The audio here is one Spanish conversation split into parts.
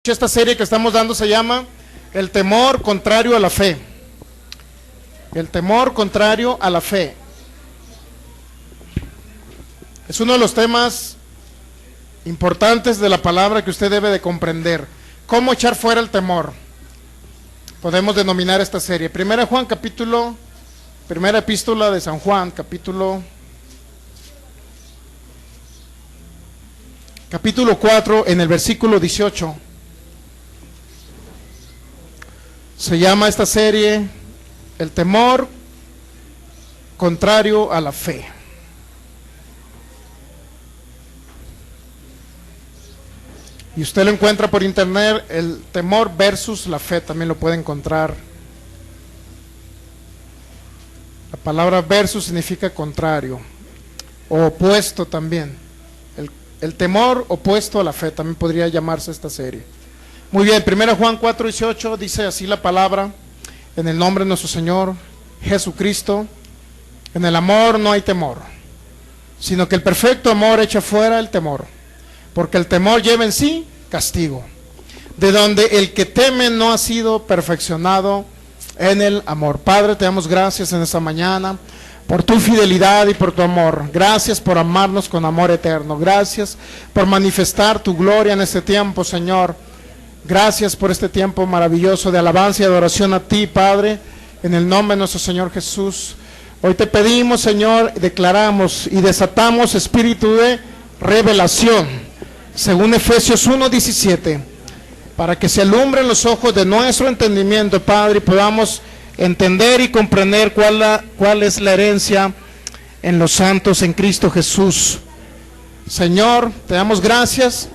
Esta serie que estamos dando se llama El temor contrario a la fe. El temor contrario a la fe. Es uno de los temas importantes de la palabra que usted debe de comprender. ¿Cómo echar fuera el temor? Podemos denominar esta serie. Primera epístola de San Juan, capítulo 4, en el versículo 18. Se llama esta serie El temor contrario a la fe. Y usted lo encuentra por internet, el temor versus la fe, también lo puede encontrar. La palabra versus significa contrario, o opuesto también. El temor opuesto a la fe, también podría llamarse esta serie. Muy bien, 1 Juan 4:18 dice así la palabra: en el nombre de nuestro Señor Jesucristo, en el amor no hay temor, sino que el perfecto amor echa fuera el temor, porque el temor lleva en sí castigo, de donde el que teme no ha sido perfeccionado en el amor. Padre, te damos gracias en esta mañana por tu fidelidad y por tu amor. Gracias por amarnos con amor eterno. Gracias por manifestar tu gloria en este tiempo, Señor. Gracias por este tiempo maravilloso de alabanza y adoración a ti, Padre, en el nombre de nuestro Señor Jesús. Hoy te pedimos, Señor, declaramos y desatamos espíritu de revelación, según Efesios 1:17, para que se alumbren los ojos de nuestro entendimiento, Padre, y podamos entender y comprender cuál es la herencia en los santos en Cristo Jesús. Señor, te damos gracias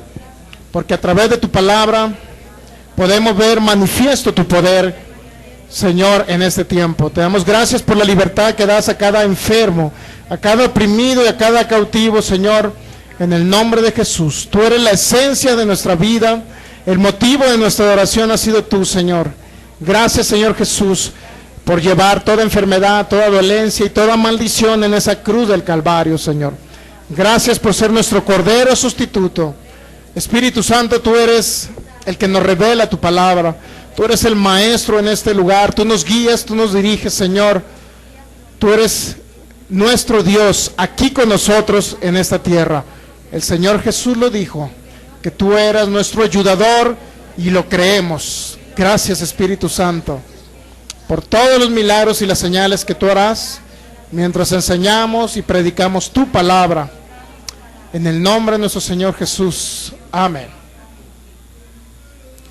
porque a través de tu palabra podemos ver manifiesto tu poder, Señor, en este tiempo. Te damos gracias por la libertad que das a cada enfermo, a cada oprimido y a cada cautivo, Señor, en el nombre de Jesús. Tú eres la esencia de nuestra vida, el motivo de nuestra adoración ha sido tú, Señor. Gracias, Señor Jesús, por llevar toda enfermedad, toda dolencia y toda maldición en esa cruz del Calvario, Señor. Gracias por ser nuestro Cordero sustituto. Espíritu Santo, tú eres el que nos revela tu palabra. Tú eres el maestro en este lugar. Tú nos guías, tú nos diriges, Señor. Tú eres nuestro Dios aquí con nosotros en esta tierra. El Señor Jesús lo dijo, que tú eras nuestro ayudador, y lo creemos. Gracias, Espíritu Santo, por todos los milagros y las señales que tú harás mientras enseñamos y predicamos tu palabra. En el nombre de nuestro Señor Jesús. Amén.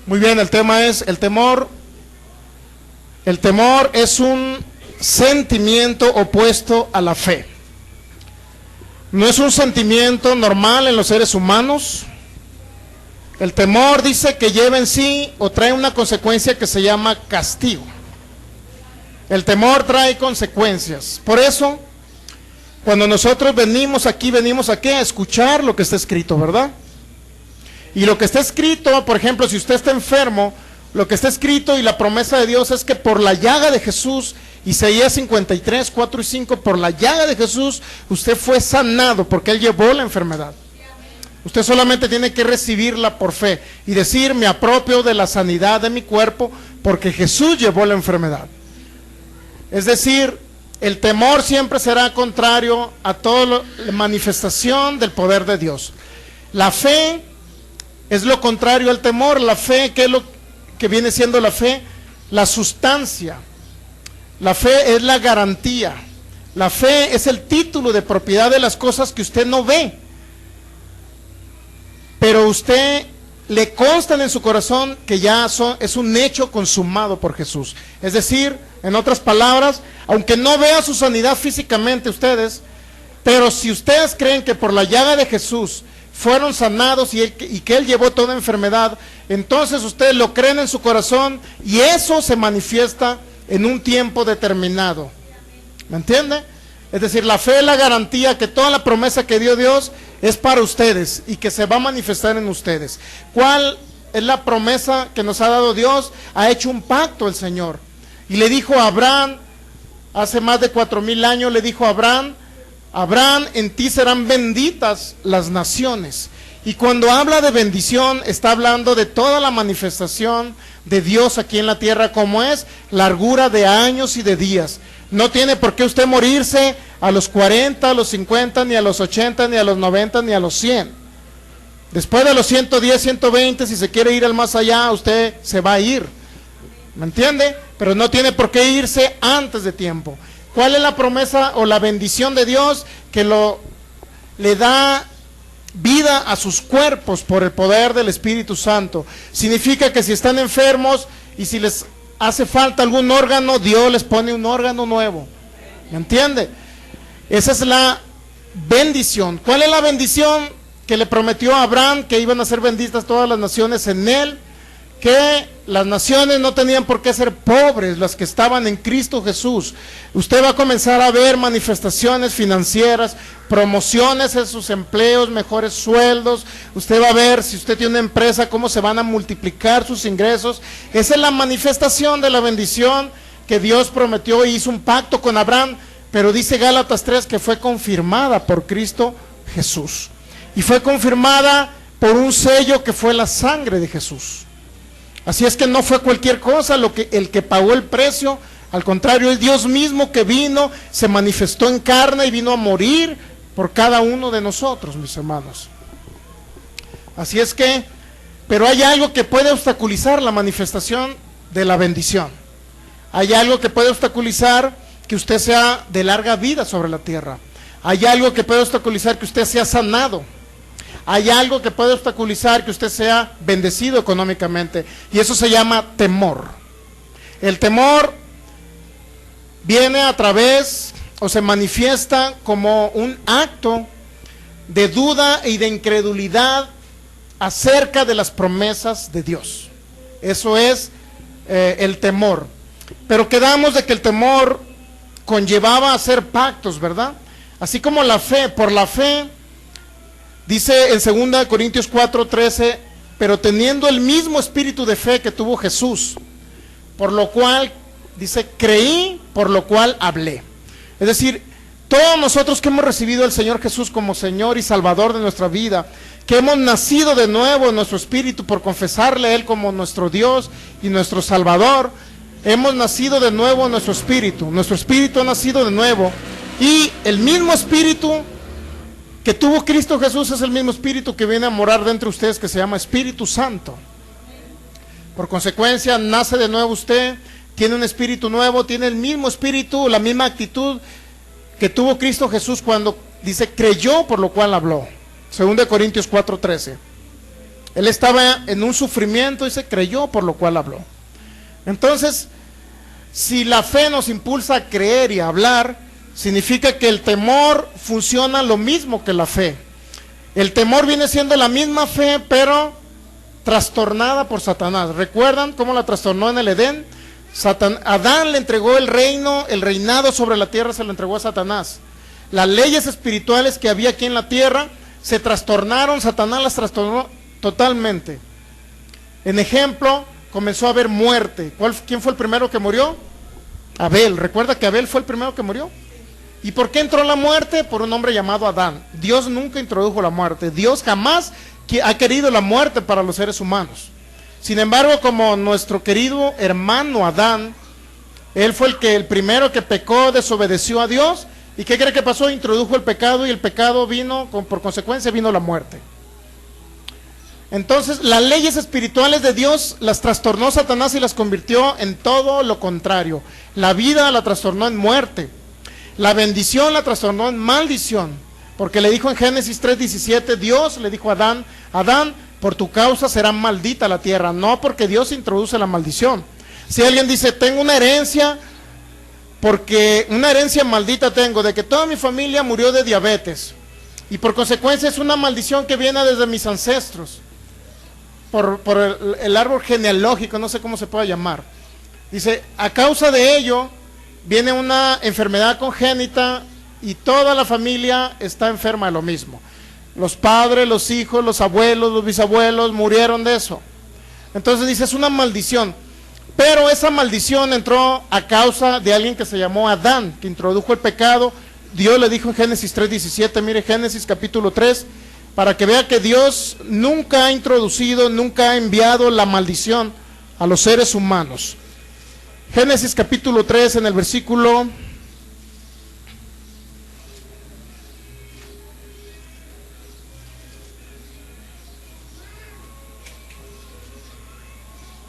Muy bien, el tema es el temor. El temor es un sentimiento opuesto a la fe. No es un sentimiento normal en los seres humanos. El temor dice que lleva en sí o trae una consecuencia que se llama castigo. El temor trae consecuencias. Por eso, cuando nosotros venimos aquí a escuchar lo que está escrito, ¿verdad? Y lo que está escrito, por ejemplo, si usted está enfermo, lo que está escrito y la promesa de Dios es que por la llaga de Jesús, Isaías 53, 4 y 5, por la llaga de Jesús, usted fue sanado porque Él llevó la enfermedad. Usted solamente tiene que recibirla por fe y decir: me apropio de la sanidad de mi cuerpo porque Jesús llevó la enfermedad. Es decir, el temor siempre será contrario a toda la manifestación del poder de Dios. La fe es lo contrario al temor. La fe, ¿qué es lo que viene siendo la fe? La sustancia. La fe es la garantía. La fe es el título de propiedad de las cosas que usted no ve, pero usted le constan en su corazón que ya es un hecho consumado por Jesús. Es decir, en otras palabras, aunque no vea su sanidad físicamente ustedes, pero si ustedes creen que por la llaga de Jesús fueron sanados y que Él llevó toda enfermedad, entonces ustedes lo creen en su corazón y eso se manifiesta en un tiempo determinado. ¿Me entiende? Es decir, la fe es la garantía que toda la promesa que dio Dios es para ustedes y que se va a manifestar en ustedes. ¿Cuál es la promesa que nos ha dado Dios? Ha hecho un pacto el Señor y le dijo a Abraham, hace más de 4000 años, le dijo a Abraham: Abraham, en ti serán benditas las naciones. Y cuando habla de bendición, está hablando de toda la manifestación de Dios aquí en la tierra, como es largura de años y de días. No tiene por qué usted morirse a los 40, a los 50, ni a los 80, ni a los 90, ni a los 100. Después de los 110, 120, si se quiere ir al más allá, usted se va a ir. ¿Me entiende? Pero no tiene por qué irse antes de tiempo. ¿Cuál es la promesa o la bendición de Dios? Que le da vida a sus cuerpos por el poder del Espíritu Santo. Significa que si están enfermos y si les hace falta algún órgano, Dios les pone un órgano nuevo. ¿Me entiende? Esa es la bendición. ¿Cuál es la bendición que le prometió a Abraham? Que iban a ser benditas todas las naciones en él, que las naciones no tenían por qué ser pobres, las que estaban en Cristo Jesús. Usted va a comenzar a ver manifestaciones financieras, promociones en sus empleos, mejores sueldos. Usted va a ver, si usted tiene una empresa, cómo se van a multiplicar sus ingresos. Esa es la manifestación de la bendición que Dios prometió y hizo un pacto con Abraham, pero dice Gálatas 3 que fue confirmada por Cristo Jesús. Y fue confirmada por un sello que fue la sangre de Jesús. Así es que no fue cualquier cosa el que pagó el precio. Al contrario, es Dios mismo que vino, se manifestó en carne y vino a morir por cada uno de nosotros, mis hermanos. Así es que, pero hay algo que puede obstaculizar la manifestación de la bendición. Hay algo que puede obstaculizar que usted sea de larga vida sobre la tierra. Hay algo que puede obstaculizar que usted sea sanado. Hay algo que puede obstaculizar que usted sea bendecido económicamente, y eso se llama temor. El temor viene a través o se manifiesta como un acto de duda y de incredulidad acerca de las promesas de Dios. Eso es el temor. Pero quedamos de que el temor conllevaba hacer pactos, ¿verdad? Así como la fe. Por la fe, dice en 2 Corintios 4:13, pero teniendo el mismo espíritu de fe que tuvo Jesús, por lo cual, dice, creí, por lo cual hablé. Es decir, todos nosotros que hemos recibido al Señor Jesús como Señor y Salvador de nuestra vida, que hemos nacido de nuevo en nuestro espíritu por confesarle a Él como nuestro Dios y nuestro Salvador, hemos nacido de nuevo en nuestro espíritu ha nacido de nuevo, y el mismo espíritu que tuvo Cristo Jesús es el mismo espíritu que viene a morar dentro de ustedes, que se llama Espíritu Santo. Por consecuencia, nace de nuevo usted, tiene un espíritu nuevo, tiene el mismo espíritu, la misma actitud que tuvo Cristo Jesús cuando dice creyó, por lo cual habló. 2 Corintios 4:13. Él estaba en un sufrimiento y se creyó, por lo cual habló. Entonces, si la fe nos impulsa a creer y a hablar, significa que el temor funciona lo mismo que la fe. El temor viene siendo la misma fe, pero trastornada por Satanás. ¿Recuerdan cómo la trastornó en el Edén? Adán le entregó el reinado sobre la tierra se lo entregó a Satanás. Las leyes espirituales que había aquí en la tierra se trastornaron, Satanás las trastornó totalmente. En ejemplo, comenzó a haber muerte. ¿Quién fue el primero que murió? Abel. ¿Recuerda que Abel fue el primero que murió? ¿Y por qué entró la muerte? Por un hombre llamado Adán. Dios nunca introdujo la muerte. Dios jamás ha querido la muerte para los seres humanos. Sin embargo, como nuestro querido hermano Adán, él fue el primero que pecó, desobedeció a Dios. ¿Y qué cree que pasó? Introdujo el pecado, y el pecado vino, por consecuencia vino la muerte. Entonces, las leyes espirituales de Dios las trastornó Satanás y las convirtió en todo lo contrario. La vida la trastornó en muerte. La bendición la trastornó en maldición. Porque le dijo en Génesis 3:17, Dios le dijo a Adán, Adán, por tu causa será maldita la tierra. No porque Dios introduce la maldición. Si alguien dice, tengo una herencia, porque una herencia maldita tengo, de que toda mi familia murió de diabetes, y por consecuencia es una maldición que viene desde mis ancestros, por el árbol genealógico, no sé cómo se puede llamar. Dice, a causa de ello, viene una enfermedad congénita, y toda la familia está enferma de lo mismo. Los padres, los hijos, los abuelos, los bisabuelos murieron de eso. Entonces dice, es una maldición. Pero esa maldición entró a causa de alguien que se llamó Adán, que introdujo el pecado. Dios le dijo en Génesis 3:17, mire Génesis capítulo 3, para que vea que Dios nunca ha introducido, nunca ha enviado la maldición a los seres humanos. Génesis capítulo 3 en el versículo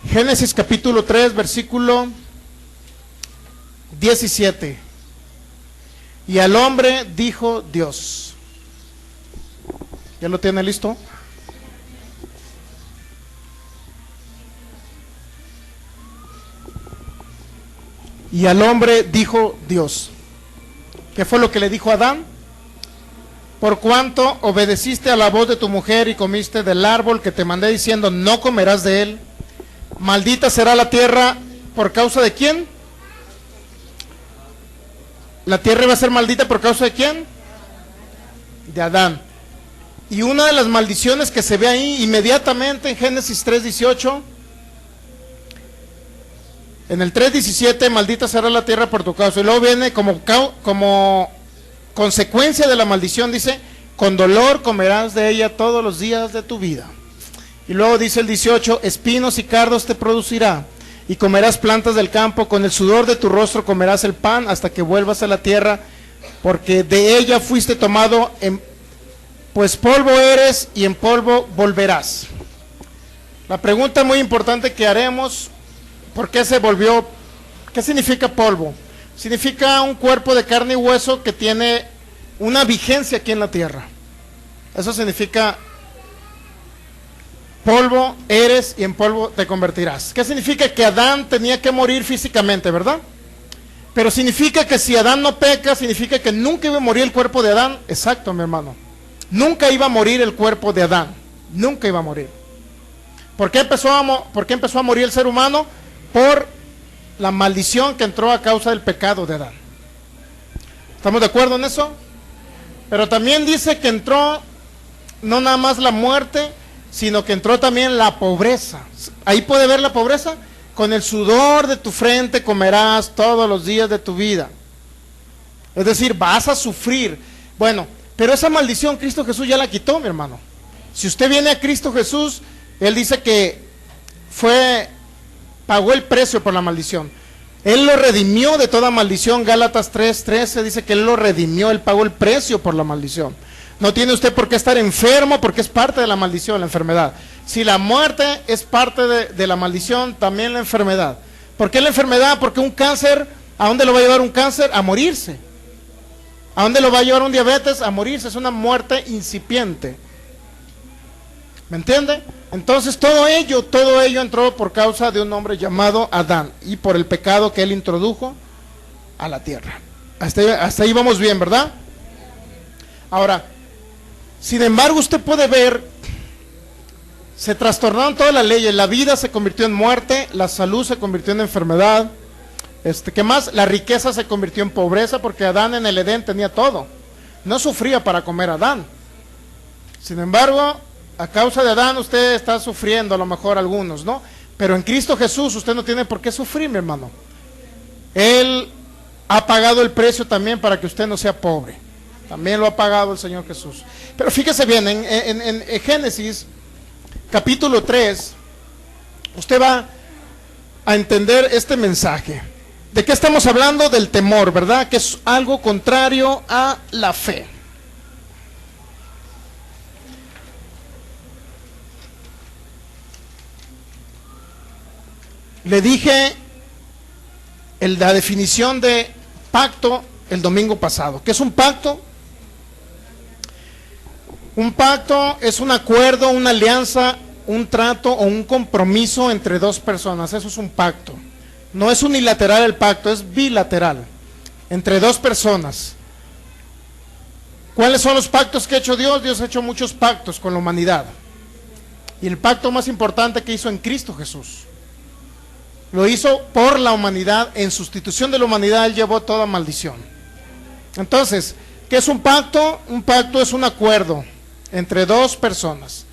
Génesis capítulo 3 versículo 17. Y al hombre dijo Dios. ¿Ya lo tiene listo? Y al hombre dijo Dios. ¿Qué fue lo que le dijo a Adán? Por cuanto obedeciste a la voz de tu mujer y comiste del árbol que te mandé diciendo, no comerás de él, maldita será la tierra por causa de quién. La tierra iba a ser maldita por causa de quién? De Adán. Y una de las maldiciones que se ve ahí inmediatamente en Génesis 3:18, en el 3:17, maldita será la tierra por tu causa. Y luego viene como consecuencia de la maldición, dice, con dolor comerás de ella todos los días de tu vida. Y luego dice el 18, espinos y cardos te producirá, y comerás plantas del campo, con el sudor de tu rostro comerás el pan hasta que vuelvas a la tierra, porque de ella fuiste tomado, pues polvo eres y en polvo volverás. La pregunta muy importante que haremos, ¿por qué se volvió? ¿Qué significa polvo? Significa un cuerpo de carne y hueso que tiene una vigencia aquí en la tierra. Eso significa polvo eres y en polvo te convertirás. ¿Qué significa? Que Adán tenía que morir físicamente, ¿verdad? Pero significa que si Adán no peca, significa que nunca iba a morir el cuerpo de Adán. Exacto, mi hermano. Nunca iba a morir el cuerpo de Adán. Nunca iba a morir. ¿Por qué empezó a morir el ser humano? Por la maldición que entró a causa del pecado de Adán. ¿Estamos de acuerdo en eso? Pero también dice que entró no nada más la muerte, sino que entró también la pobreza. Ahí puede ver la pobreza. Con el sudor de tu frente comerás todos los días de tu vida. Es decir, vas a sufrir. Bueno, pero esa maldición Cristo Jesús ya la quitó, mi hermano. Si usted viene a Cristo Jesús, Él dice que pagó el precio por la maldición. Él lo redimió de toda maldición. Gálatas 3:13 dice que Él lo redimió, Él pagó el precio por la maldición. No tiene usted por qué estar enfermo, porque es parte de la maldición, la enfermedad. Si la muerte es parte de la maldición, también la enfermedad. ¿Por qué la enfermedad? Porque un cáncer, ¿a dónde lo va a llevar un cáncer? A morirse. ¿A dónde lo va a llevar un diabetes? A morirse. Es una muerte incipiente. ¿Me entiende? Entonces todo ello entró por causa de un hombre llamado Adán y por el pecado que él introdujo a la tierra. Hasta ahí vamos bien, ¿verdad? Ahora, sin embargo, usted puede ver, se trastornaron todas las leyes, la vida se convirtió en muerte, la salud se convirtió en enfermedad, ¿qué más? La riqueza se convirtió en pobreza, porque Adán en el Edén tenía todo, no sufría para comer Adán. Sin embargo, a causa de Adán usted está sufriendo, a lo mejor algunos, ¿no? Pero en Cristo Jesús usted no tiene por qué sufrir, mi hermano. Él ha pagado el precio también para que usted no sea pobre. También lo ha pagado el Señor Jesús. Pero fíjese bien, en Génesis capítulo 3, usted va a entender este mensaje. ¿De qué estamos hablando? Del temor, ¿verdad? Que es algo contrario a la fe. Le dije la definición de pacto el domingo pasado. ¿Qué es un pacto? Un pacto es un acuerdo, una alianza, un trato o un compromiso entre dos personas. Eso es un pacto. No es unilateral el pacto, es bilateral, entre dos personas. ¿Cuáles son los pactos que ha hecho Dios? Dios ha hecho muchos pactos con la humanidad. Y el pacto más importante que hizo en Cristo Jesús. Lo hizo por la humanidad, en sustitución de la humanidad, Él llevó toda maldición. Entonces, ¿qué es un pacto? Un pacto es un acuerdo entre dos personas.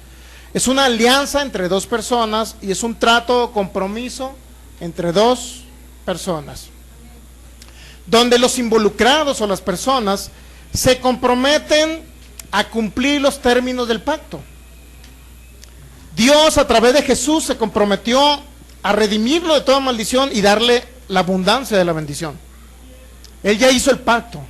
Es una alianza entre dos personas y es un trato o compromiso entre dos personas, donde los involucrados o las personas se comprometen a cumplir los términos del pacto. Dios a través de Jesús se comprometió a redimirlo de toda maldición y darle la abundancia de la bendición. Él ya hizo el pacto.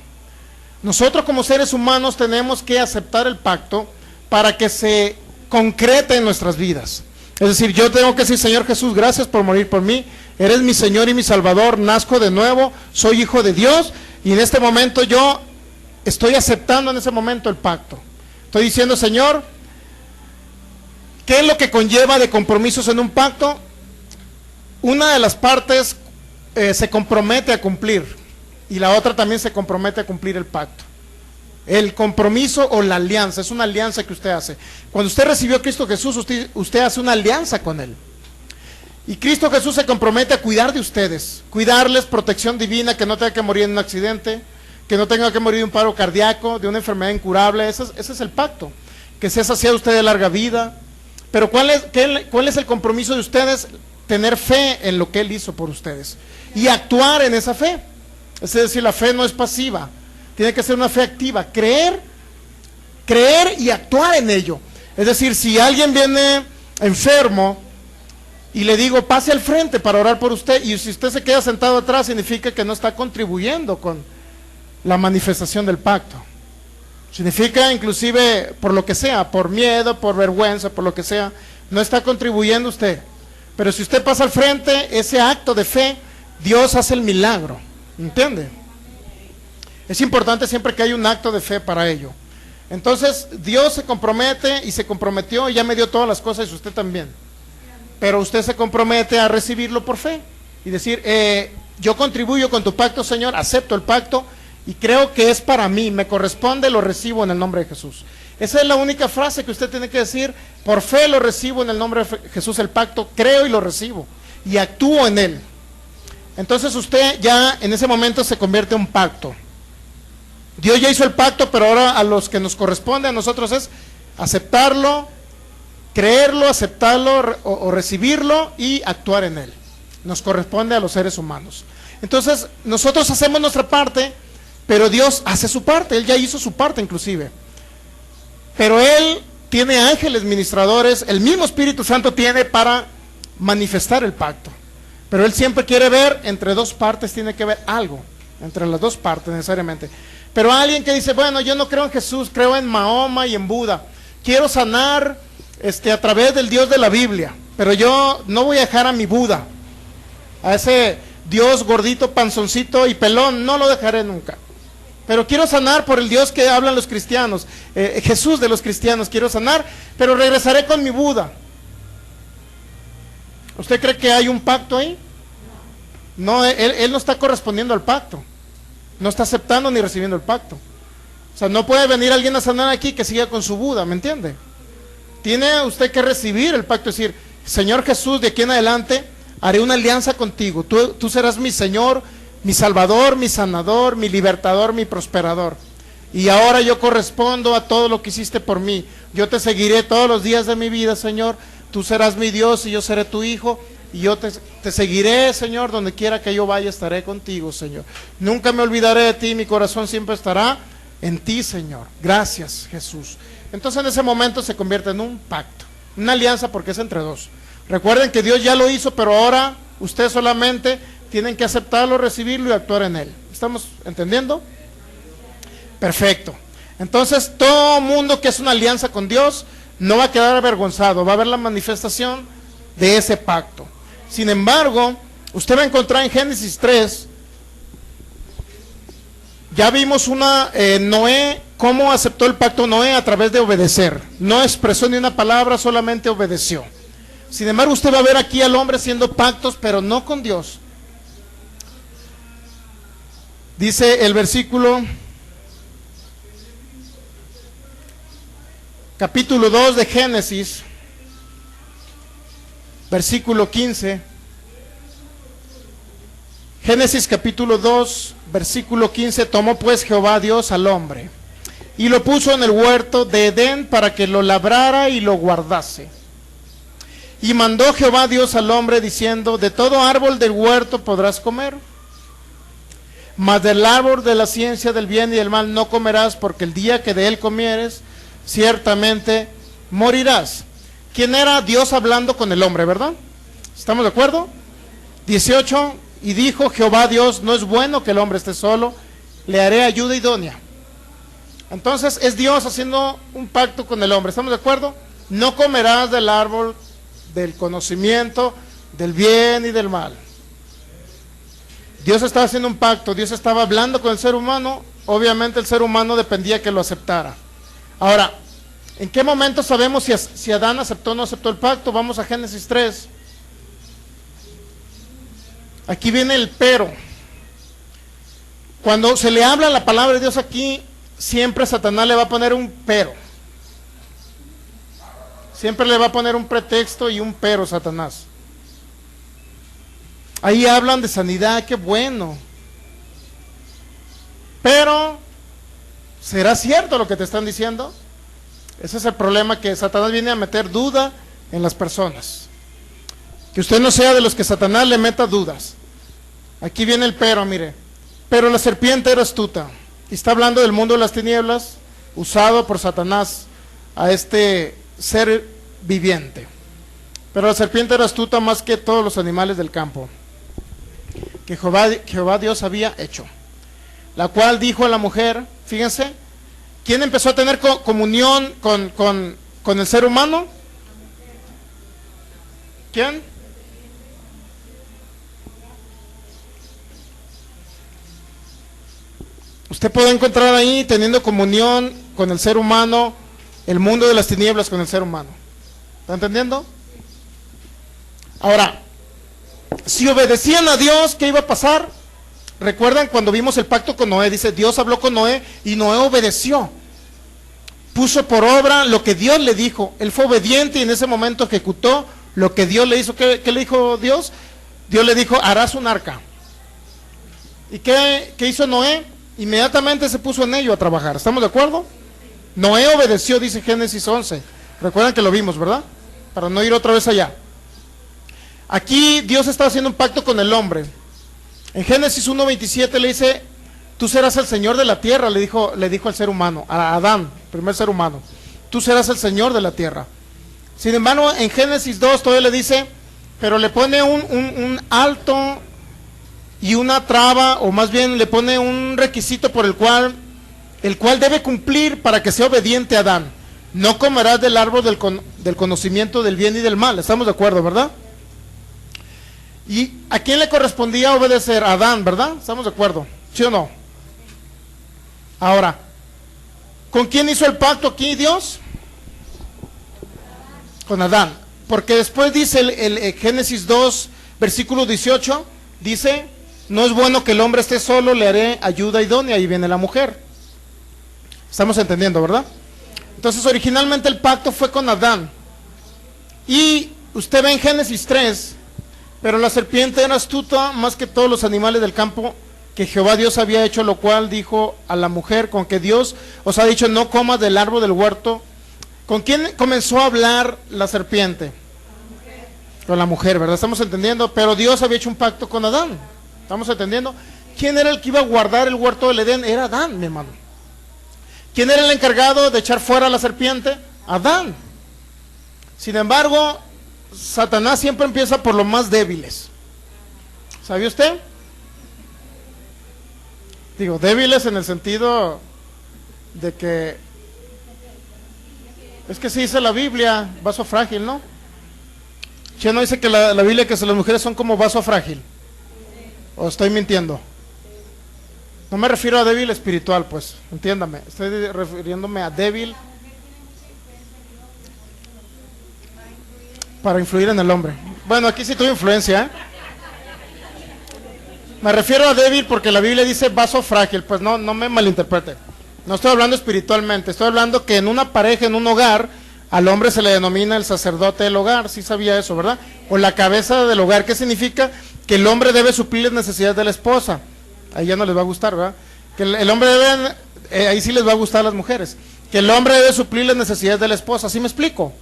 Nosotros como seres humanos tenemos que aceptar el pacto para que se concrete en nuestras vidas. Es decir, yo tengo que decir: Señor Jesús, gracias por morir por mí, eres mi Señor y mi Salvador, nazco de nuevo, soy hijo de Dios, y en este momento yo estoy aceptando en ese momento el pacto. Estoy diciendo: Señor, ¿qué es lo que conlleva de compromisos en un pacto? Una de las partes se compromete a cumplir, y la otra también se compromete a cumplir el pacto. El compromiso o la alianza, es una alianza que usted hace. Cuando usted recibió a Cristo Jesús, usted hace una alianza con Él. Y Cristo Jesús se compromete a cuidar de ustedes, cuidarles, protección divina, que no tenga que morir en un accidente, que no tenga que morir de un paro cardíaco, de una enfermedad incurable. Ese es el pacto. Que sea saciado usted de larga vida. Pero ¿cuál es el compromiso de ustedes? Tener fe en lo que Él hizo por ustedes y actuar en esa fe. Es decir, la fe no es pasiva, tiene que ser una fe activa, creer y actuar en ello. Es decir, si alguien viene enfermo y le digo: pase al frente para orar por usted, y si usted se queda sentado atrás, significa que no está contribuyendo con la manifestación del pacto. Significa, inclusive, por lo que sea, por miedo, por vergüenza, por lo que sea, no está contribuyendo usted. Pero si usted pasa al frente, ese acto de fe, Dios hace el milagro. ¿Entiende? Es importante siempre que haya un acto de fe para ello. Entonces, Dios se compromete y se comprometió y ya me dio todas las cosas, y usted también. Pero usted se compromete a recibirlo por fe y decir: yo contribuyo con tu pacto, Señor, acepto el pacto y creo que es para mí, me corresponde, lo recibo en el nombre de Jesús. Esa es la única frase que usted tiene que decir: por fe lo recibo en el nombre de Jesús el pacto, creo y lo recibo y actúo en él. Entonces usted ya en ese momento se convierte en un pacto. Dios ya hizo el pacto, pero ahora a los que nos corresponde a nosotros es aceptarlo, creerlo, aceptarlo o recibirlo y actuar en él. Nos corresponde a los seres humanos. Entonces nosotros hacemos nuestra parte, pero Dios hace su parte. Él ya hizo su parte inclusive. Pero Él tiene ángeles ministradores, el mismo Espíritu Santo tiene para manifestar el pacto. Pero Él siempre quiere ver, entre dos partes tiene que ver algo, entre las dos partes necesariamente. Pero alguien que dice: bueno, yo no creo en Jesús, creo en Mahoma y en Buda, quiero sanar a través del Dios de la Biblia, pero yo no voy a dejar a mi Buda, a ese Dios gordito, panzoncito y pelón, no lo dejaré nunca. Pero quiero sanar por el Dios que hablan los cristianos, Jesús de los cristianos, quiero sanar, pero regresaré con mi Buda. ¿Usted cree que hay un pacto ahí? No, él no está correspondiendo al pacto, no está aceptando ni recibiendo el pacto. O sea, no puede venir alguien a sanar aquí que siga con su Buda, ¿me entiende? Tiene usted que recibir el pacto, es decir: Señor Jesús, de aquí en adelante haré una alianza contigo, tú serás mi Señor, mi Salvador, mi Sanador, mi Libertador, mi Prosperador. Y ahora yo correspondo a todo lo que hiciste por mí. Yo te seguiré todos los días de mi vida, Señor. Tú serás mi Dios y yo seré tu hijo. Y yo te seguiré, Señor, donde quiera que yo vaya, estaré contigo, Señor. Nunca me olvidaré de ti, mi corazón siempre estará en ti, Señor. Gracias, Jesús. Entonces en ese momento se convierte en un pacto, una alianza, porque es entre dos. Recuerden que Dios ya lo hizo, pero ahora ustedes solamente tienen que aceptarlo, recibirlo y actuar en él. ¿Estamos entendiendo? Perfecto. Entonces todo mundo que hace una alianza con Dios no va a quedar avergonzado, va a ver la manifestación de ese pacto. Sin embargo, usted va a encontrar en Génesis 3, ya vimos Noé, cómo aceptó el pacto Noé a través de obedecer. No expresó ni una palabra, solamente obedeció. Sin embargo, usted va a ver aquí al hombre haciendo pactos, pero no con Dios. Dice el versículo, capítulo 2 de Génesis, versículo 15. Génesis capítulo 2, versículo 15. Tomó pues Jehová Dios al hombre y lo puso en el huerto de Edén para que lo labrara y lo guardase. Y mandó Jehová Dios al hombre diciendo: de todo árbol del huerto podrás comer, mas del árbol de la ciencia del bien y del mal no comerás, porque el día que de él comieres ciertamente morirás. ¿Quién era Dios hablando con el hombre, verdad? ¿Estamos de acuerdo? 18, y dijo Jehová Dios, no es bueno que el hombre esté solo, le haré ayuda idónea. Entonces es Dios haciendo un pacto con el hombre, ¿estamos de acuerdo? No comerás del árbol del conocimiento del bien y del mal. Dios estaba haciendo un pacto, Dios estaba hablando con el ser humano, obviamente el ser humano dependía que lo aceptara. Ahora, ¿en qué momento sabemos si Adán aceptó o no aceptó el pacto? Vamos a Génesis 3. Aquí viene el pero. Cuando se le habla la palabra de Dios aquí, siempre Satanás le va a poner un pero. Siempre le va a poner un pretexto y un pero, Satanás. Ahí hablan de sanidad, qué bueno. Pero, ¿será cierto lo que te están diciendo? Ese es el problema, que Satanás viene a meter duda en las personas. Que usted no sea de los que Satanás le meta dudas. Aquí viene el pero, mire. Pero la serpiente era astuta. Y está hablando del mundo de las tinieblas, usado por Satanás a este ser viviente. Pero la serpiente era astuta más que todos los animales del campo que Jehová Dios había hecho. La cual dijo a la mujer, fíjense, ¿quién empezó a tener comunión con el ser humano? ¿Quién? Usted puede encontrar ahí teniendo comunión con el ser humano, el mundo de las tinieblas con el ser humano. ¿Está entendiendo? Ahora, si obedecían a Dios, ¿qué iba a pasar? ¿Recuerdan cuando vimos el pacto con Noé? Dice, Dios habló con Noé y Noé obedeció. Puso por obra lo que Dios le dijo. Él fue obediente y en ese momento ejecutó lo que Dios le hizo. ¿Qué le dijo Dios? Dios le dijo, harás un arca. ¿Y qué hizo Noé? Inmediatamente se puso en ello a trabajar. ¿Estamos de acuerdo? Noé obedeció, dice Génesis 11. Recuerdan que lo vimos, ¿verdad? Para no ir otra vez allá. Aquí Dios está haciendo un pacto con el hombre. En Génesis 1:27 le dice, tú serás el Señor de la tierra, le dijo al ser humano, a Adán, primer ser humano. Tú serás el Señor de la tierra. Sin embargo, en Génesis 2 todavía le dice, pero le pone un alto y una traba, o más bien le pone un requisito por el cual debe cumplir para que sea obediente a Adán. No comerás del árbol del conocimiento del bien y del mal. ¿Estamos de acuerdo, verdad? ¿Y a quién le correspondía obedecer? A Adán, ¿verdad? ¿Estamos de acuerdo? ¿Sí o no? Ahora, ¿con quién hizo el pacto aquí Dios? Con Adán. Porque después dice el Génesis 2, versículo 18, dice, no es bueno que el hombre esté solo, le haré ayuda idónea. Ahí viene la mujer. Estamos entendiendo, ¿verdad? Entonces originalmente el pacto fue con Adán. Y usted ve en Génesis 3, pero la serpiente era astuta más que todos los animales del campo que Jehová Dios había hecho, lo cual dijo a la mujer, con que Dios os ha dicho, no comas del árbol del huerto. ¿Con quién comenzó a hablar la serpiente? Con la mujer, ¿verdad? Estamos entendiendo, pero Dios había hecho un pacto con Adán. ¿Estamos entendiendo? ¿Quién era el que iba a guardar el huerto del Edén? Era Adán, mi hermano. ¿Quién era el encargado de echar fuera a la serpiente? Adán. Sin embargo, Satanás siempre empieza por los más débiles. ¿Sabía usted? Digo, débiles en el sentido de que, es que sí dice la Biblia, vaso frágil, ¿no? ¿Ya no dice que la Biblia que las mujeres son como vaso frágil? ¿O estoy mintiendo? No me refiero a débil espiritual, pues, entiéndame. Estoy refiriéndome a débil para influir en el hombre. Bueno, aquí sí tuve influencia, ¿eh? Me refiero a débil porque la Biblia dice vaso frágil, pues no me malinterprete. No estoy hablando espiritualmente, estoy hablando que en una pareja, en un hogar, al hombre se le denomina el sacerdote del hogar. Sí sabía eso, ¿verdad? O la cabeza del hogar. ¿Qué significa? Que el hombre debe suplir las necesidades de la esposa. Ahí ya no les va a gustar, ¿verdad? Que el hombre debe, ahí sí les va a gustar a las mujeres. Que el hombre debe suplir las necesidades de la esposa. ¿Sí me explico?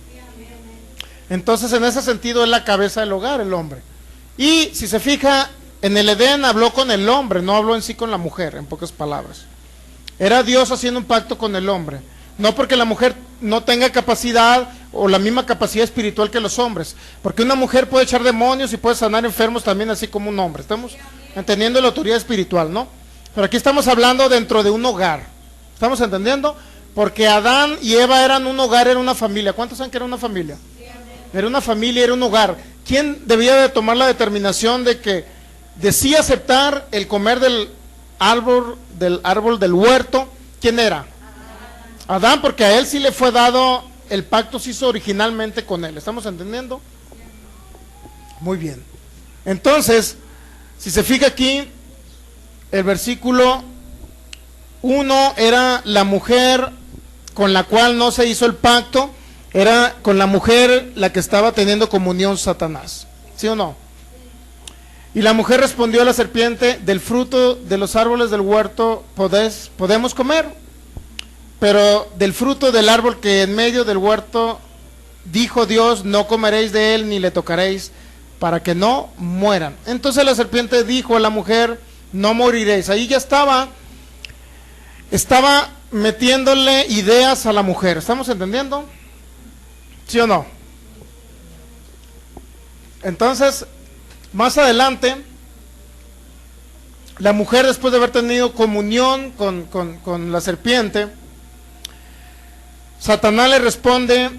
Entonces, en ese sentido, es la cabeza del hogar, el hombre. Y si se fija, en el Edén habló con el hombre, no habló en sí con la mujer, en pocas palabras. Era Dios haciendo un pacto con el hombre. No porque la mujer no tenga capacidad o la misma capacidad espiritual que los hombres, porque una mujer puede echar demonios y puede sanar enfermos también, así como un hombre. Estamos entendiendo la autoridad espiritual, ¿no? Pero aquí estamos hablando dentro de un hogar. ¿Estamos entendiendo? Porque Adán y Eva eran un hogar, era una familia. ¿Cuántos saben que era una familia? Era una familia, era un hogar. ¿Quién debía de tomar la determinación de que decía aceptar el comer del árbol del huerto? ¿Quién era? Adán, porque a él sí le fue dado, el pacto se hizo originalmente con él. ¿Estamos entendiendo? Muy bien. Entonces, si se fija aquí, el versículo 1 era la mujer con la cual no se hizo el pacto, era con la mujer la que estaba teniendo comunión Satanás. ¿Sí o no? Y la mujer respondió a la serpiente: del fruto de los árboles del huerto podemos comer, pero del fruto del árbol que en medio del huerto dijo Dios, no comeréis de él ni le tocaréis, para que no mueran. Entonces la serpiente dijo a la mujer: no moriréis. Ahí ya estaba metiéndole ideas a la mujer. ¿Estamos entendiendo? ¿Sí o no? Entonces, más adelante, la mujer, después de haber tenido comunión con la serpiente, Satanás le responde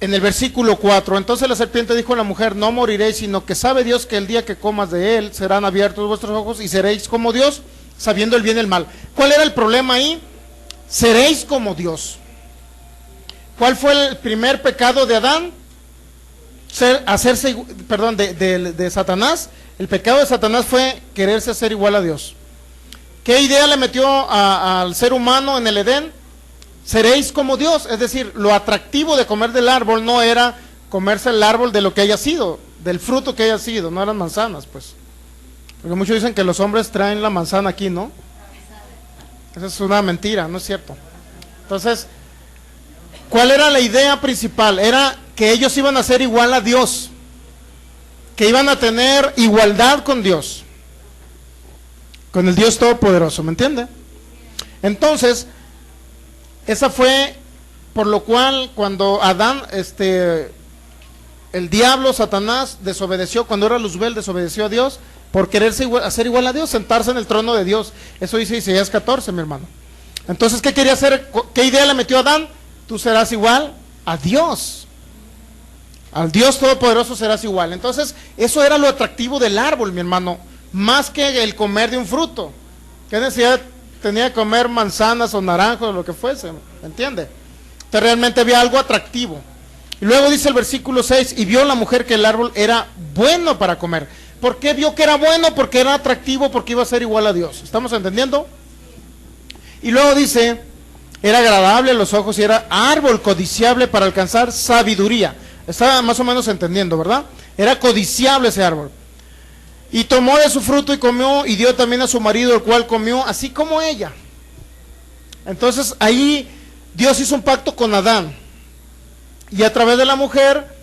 en el versículo 4. Entonces la serpiente dijo a la mujer: no moriréis, sino que sabe Dios que el día que comas de él serán abiertos vuestros ojos y seréis como Dios, sabiendo el bien y el mal. ¿Cuál era el problema ahí? Seréis como Dios. ¿Cuál fue el primer pecado de Adán? De Satanás. El pecado de Satanás fue quererse hacer igual a Dios. ¿Qué idea le metió al ser humano en el Edén? Seréis como Dios. Es decir, lo atractivo de comer del árbol no era comerse el árbol de lo que haya sido, del fruto que haya sido, no eran manzanas, pues. Porque muchos dicen que los hombres traen la manzana aquí, ¿no? Esa es una mentira, no es cierto. Entonces, ¿cuál era la idea principal? Era que ellos iban a ser igual a Dios, que iban a tener igualdad con Dios, con el Dios Todopoderoso, ¿me entiende? Entonces, esa fue por lo cual cuando Adán, el diablo, Satanás, desobedeció, cuando era Luzbel, desobedeció a Dios, por quererse hacer igual a Dios, sentarse en el trono de Dios. Eso dice Isaías 14, mi hermano. Entonces, ¿qué quería hacer? ¿Qué idea le metió a Adán? Tú serás igual a Dios. Al Dios Todopoderoso serás igual. Entonces, eso era lo atractivo del árbol, mi hermano, más que el comer de un fruto. ¿Qué necesidad tenía que comer manzanas o naranjos o lo que fuese? ¿Me entiende? Entonces, realmente había algo atractivo. Y luego dice el versículo 6, y vio la mujer que el árbol era bueno para comer. ¿Por qué vio que era bueno? Porque era atractivo, porque iba a ser igual a Dios. ¿Estamos entendiendo? Y luego dice, era agradable a los ojos y era árbol codiciable para alcanzar sabiduría. Estaba más o menos entendiendo, ¿verdad? Era codiciable ese árbol. Y tomó de su fruto y comió, y dio también a su marido, el cual comió, así como ella. Entonces ahí Dios hizo un pacto con Adán. Y a través de la mujer,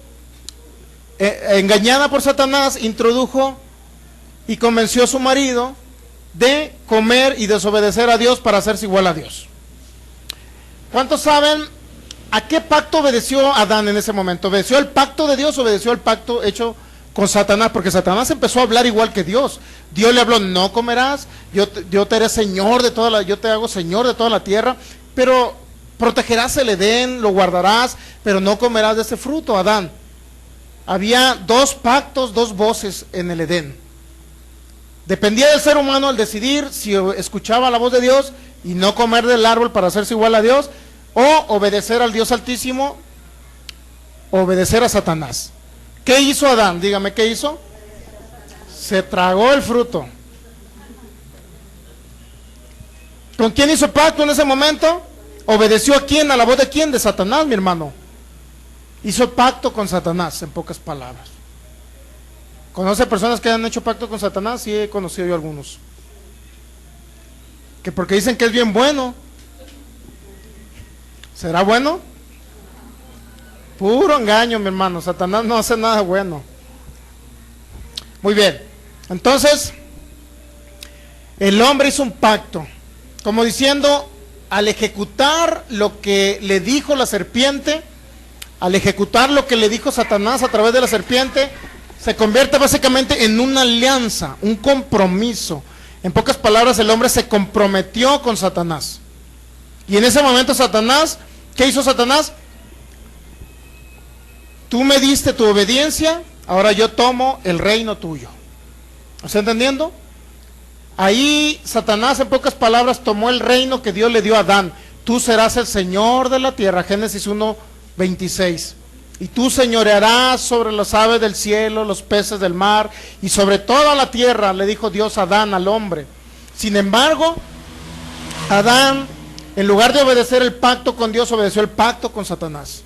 engañada por Satanás, introdujo y convenció a su marido de comer y desobedecer a Dios para hacerse igual a Dios. ¿Cuántos saben a qué pacto obedeció Adán en ese momento? ¿Obedeció el pacto de Dios o obedeció el pacto hecho con Satanás? Porque Satanás empezó a hablar igual que Dios. Dios le habló: no comerás, yo te haré señor de toda la, yo te hago señor de toda la tierra, pero protegerás el Edén, lo guardarás, pero no comerás de ese fruto, Adán. Había dos pactos, dos voces en el Edén. Dependía del ser humano el decidir si escuchaba la voz de Dios y no comer del árbol para hacerse igual a Dios, o obedecer al Dios Altísimo, obedecer a Satanás. ¿Qué hizo Adán? Dígame, ¿qué hizo? Se tragó el fruto. ¿Con quién hizo pacto en ese momento? ¿Obedeció a quién? ¿A la voz de quién? De Satanás, mi hermano. Hizo pacto con Satanás, en pocas palabras. ¿Conoce personas que han hecho pacto con Satanás? Sí, he conocido yo algunos. Que porque dicen que es bien bueno. ¿Será bueno? Puro engaño, mi hermano. Satanás no hace nada bueno. Muy bien. Entonces, el hombre hizo un pacto, como diciendo: al ejecutar lo que le dijo la serpiente, al ejecutar lo que le dijo Satanás a través de la serpiente, se convierte básicamente en una alianza, un compromiso. En pocas palabras, el hombre se comprometió con Satanás. Y en ese momento Satanás, ¿qué hizo Satanás? Tú me diste tu obediencia, ahora yo tomo el reino tuyo. ¿Está entendiendo? Ahí Satanás, en pocas palabras, tomó el reino que Dios le dio a Adán. Tú serás el Señor de la tierra, Génesis 1:26. Y tú señorearás sobre las aves del cielo, los peces del mar, y sobre toda la tierra, le dijo Dios a Adán, al hombre. Sin embargo, Adán, en lugar de obedecer el pacto con Dios, obedeció el pacto con Satanás.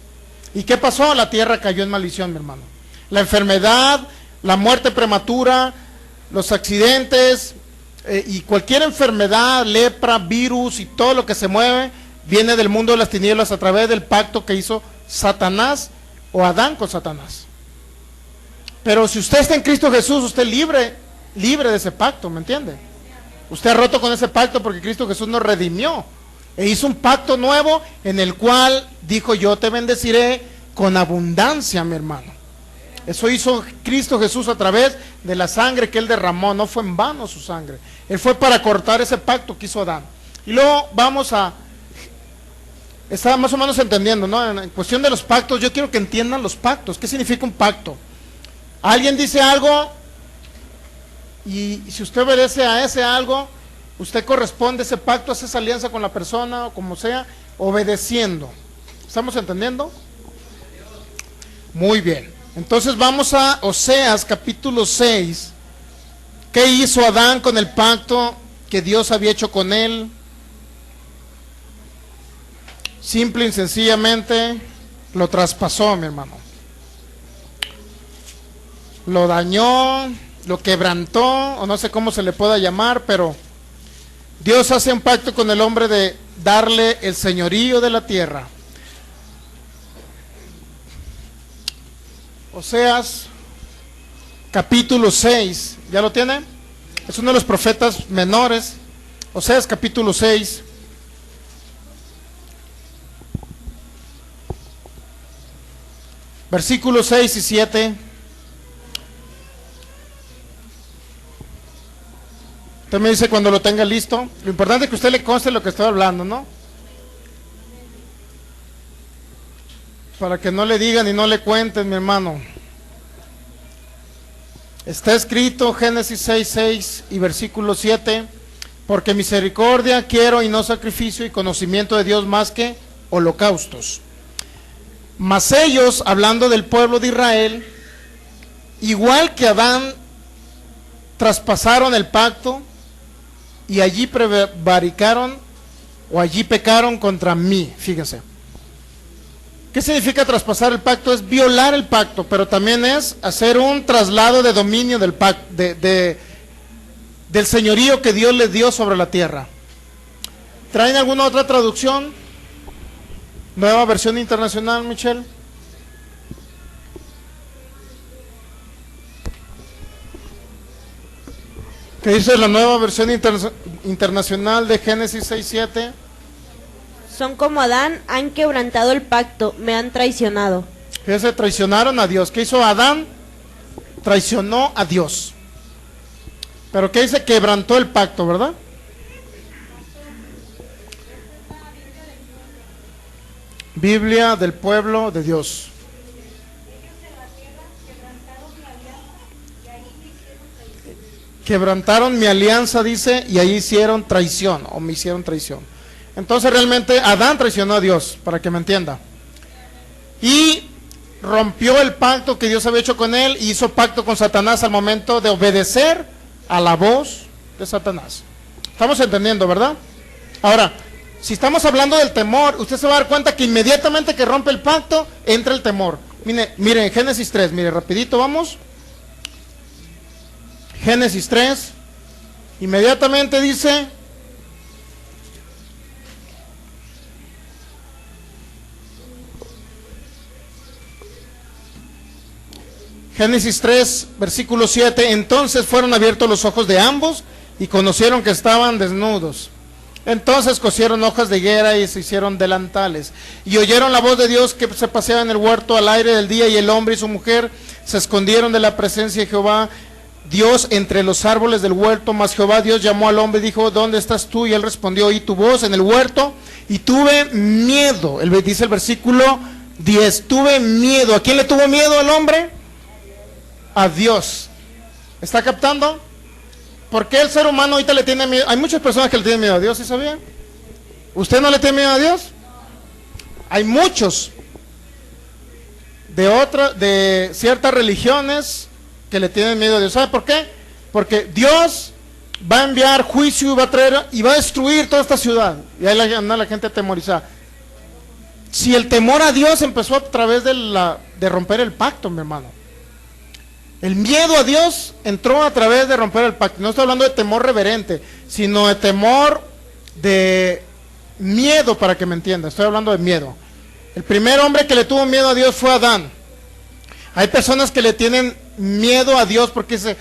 ¿Y qué pasó? La tierra cayó en maldición, mi hermano. La enfermedad, la muerte prematura, los accidentes, y cualquier enfermedad, lepra, virus y todo lo que se mueve, viene del mundo de las tinieblas a través del pacto que hizo Satanás o Adán con Satanás. Pero si usted está en Cristo Jesús, usted es libre de ese pacto, ¿me entiende? Usted ha roto con ese pacto porque Cristo Jesús nos redimió e hizo un pacto nuevo en el cual dijo: yo te bendeciré con abundancia, mi hermano. Eso hizo Cristo Jesús a través de la sangre que Él derramó. No fue en vano su sangre. Él fue para cortar ese pacto que hizo Adán. Y luego vamos a... Está más o menos entendiendo, ¿no? En cuestión de los pactos, yo quiero que entiendan los pactos. ¿Qué significa un pacto? Alguien dice algo y si usted obedece a ese algo, usted corresponde a ese pacto, a esa alianza con la persona o como sea, obedeciendo. ¿Estamos entendiendo? Muy bien. Entonces vamos a Oseas capítulo 6. ¿Qué hizo Adán con el pacto que Dios había hecho con él? Simple y sencillamente lo traspasó, mi hermano. Lo dañó, lo quebrantó, o no sé cómo se le pueda llamar, pero Dios hace un pacto con el hombre de darle el señorío de la tierra. Oseas capítulo 6, ¿ya lo tiene? Es uno de los profetas menores. Oseas capítulo 6. Versículos 6 y 7. Usted me dice cuando lo tenga listo. Lo importante es que usted le conste lo que estoy hablando, ¿no? Para que no le digan y no le cuenten, mi hermano. Está escrito Génesis 6:6 y versículo 7. Porque misericordia quiero y no sacrificio, y conocimiento de Dios más que holocaustos. Mas ellos, hablando del pueblo de Israel, igual que Adán, traspasaron el pacto y allí prevaricaron o allí pecaron contra mí. Fíjense. ¿Qué significa traspasar el pacto? Es violar el pacto, pero también es hacer un traslado de dominio del pacto, del señorío que Dios les dio sobre la tierra. ¿Traen alguna otra traducción? Nueva versión internacional, Michelle. ¿Qué dice la nueva versión internacional de Génesis 6:7? Son como Adán, han quebrantado el pacto, me han traicionado. Fíjense, traicionaron a Dios. ¿Qué hizo Adán? Traicionó a Dios. Pero ¿qué dice? Quebrantó el pacto, ¿verdad? Biblia del pueblo de Dios. Quebrantaron mi alianza, dice, y ahí hicieron traición, o me hicieron traición. Entonces realmente Adán traicionó a Dios, para que me entienda. Y rompió el pacto que Dios había hecho con él, y hizo pacto con Satanás al momento de obedecer a la voz de Satanás. Estamos entendiendo, ¿verdad? Ahora, si estamos hablando del temor, usted se va a dar cuenta que inmediatamente que rompe el pacto, entra el temor. Mire, en Génesis 3, mire, rapidito vamos. Génesis 3, inmediatamente dice: Génesis 3, versículo 7, entonces fueron abiertos los ojos de ambos y conocieron que estaban desnudos. Entonces cosieron hojas de higuera y se hicieron delantales. Y oyeron la voz de Dios que se paseaba en el huerto al aire del día, y el hombre y su mujer se escondieron de la presencia de Jehová Dios entre los árboles del huerto. Mas Jehová Dios llamó al hombre y dijo: ¿dónde estás tú? Y él respondió: oí tu voz en el huerto y tuve miedo. Dice el versículo 10, tuve miedo. ¿A quién le tuvo miedo el hombre? A Dios. ¿Está captando? ¿Por qué el ser humano ahorita le tiene miedo? Hay muchas personas que le tienen miedo a Dios, ¿sí sabían? ¿Usted no le tiene miedo a Dios? Hay muchos de ciertas religiones que le tienen miedo a Dios. ¿Sabe por qué? Porque Dios va a enviar juicio y va a destruir toda esta ciudad. Y ahí anda la gente atemorizada. Si el temor a Dios empezó a través de romper el pacto, mi hermano. El miedo a Dios entró a través de romper el pacto. No estoy hablando de temor reverente, sino de temor de miedo, para que me entienda. Estoy hablando de miedo. El primer hombre que le tuvo miedo a Dios fue Adán. Hay personas que le tienen miedo a Dios porque dice: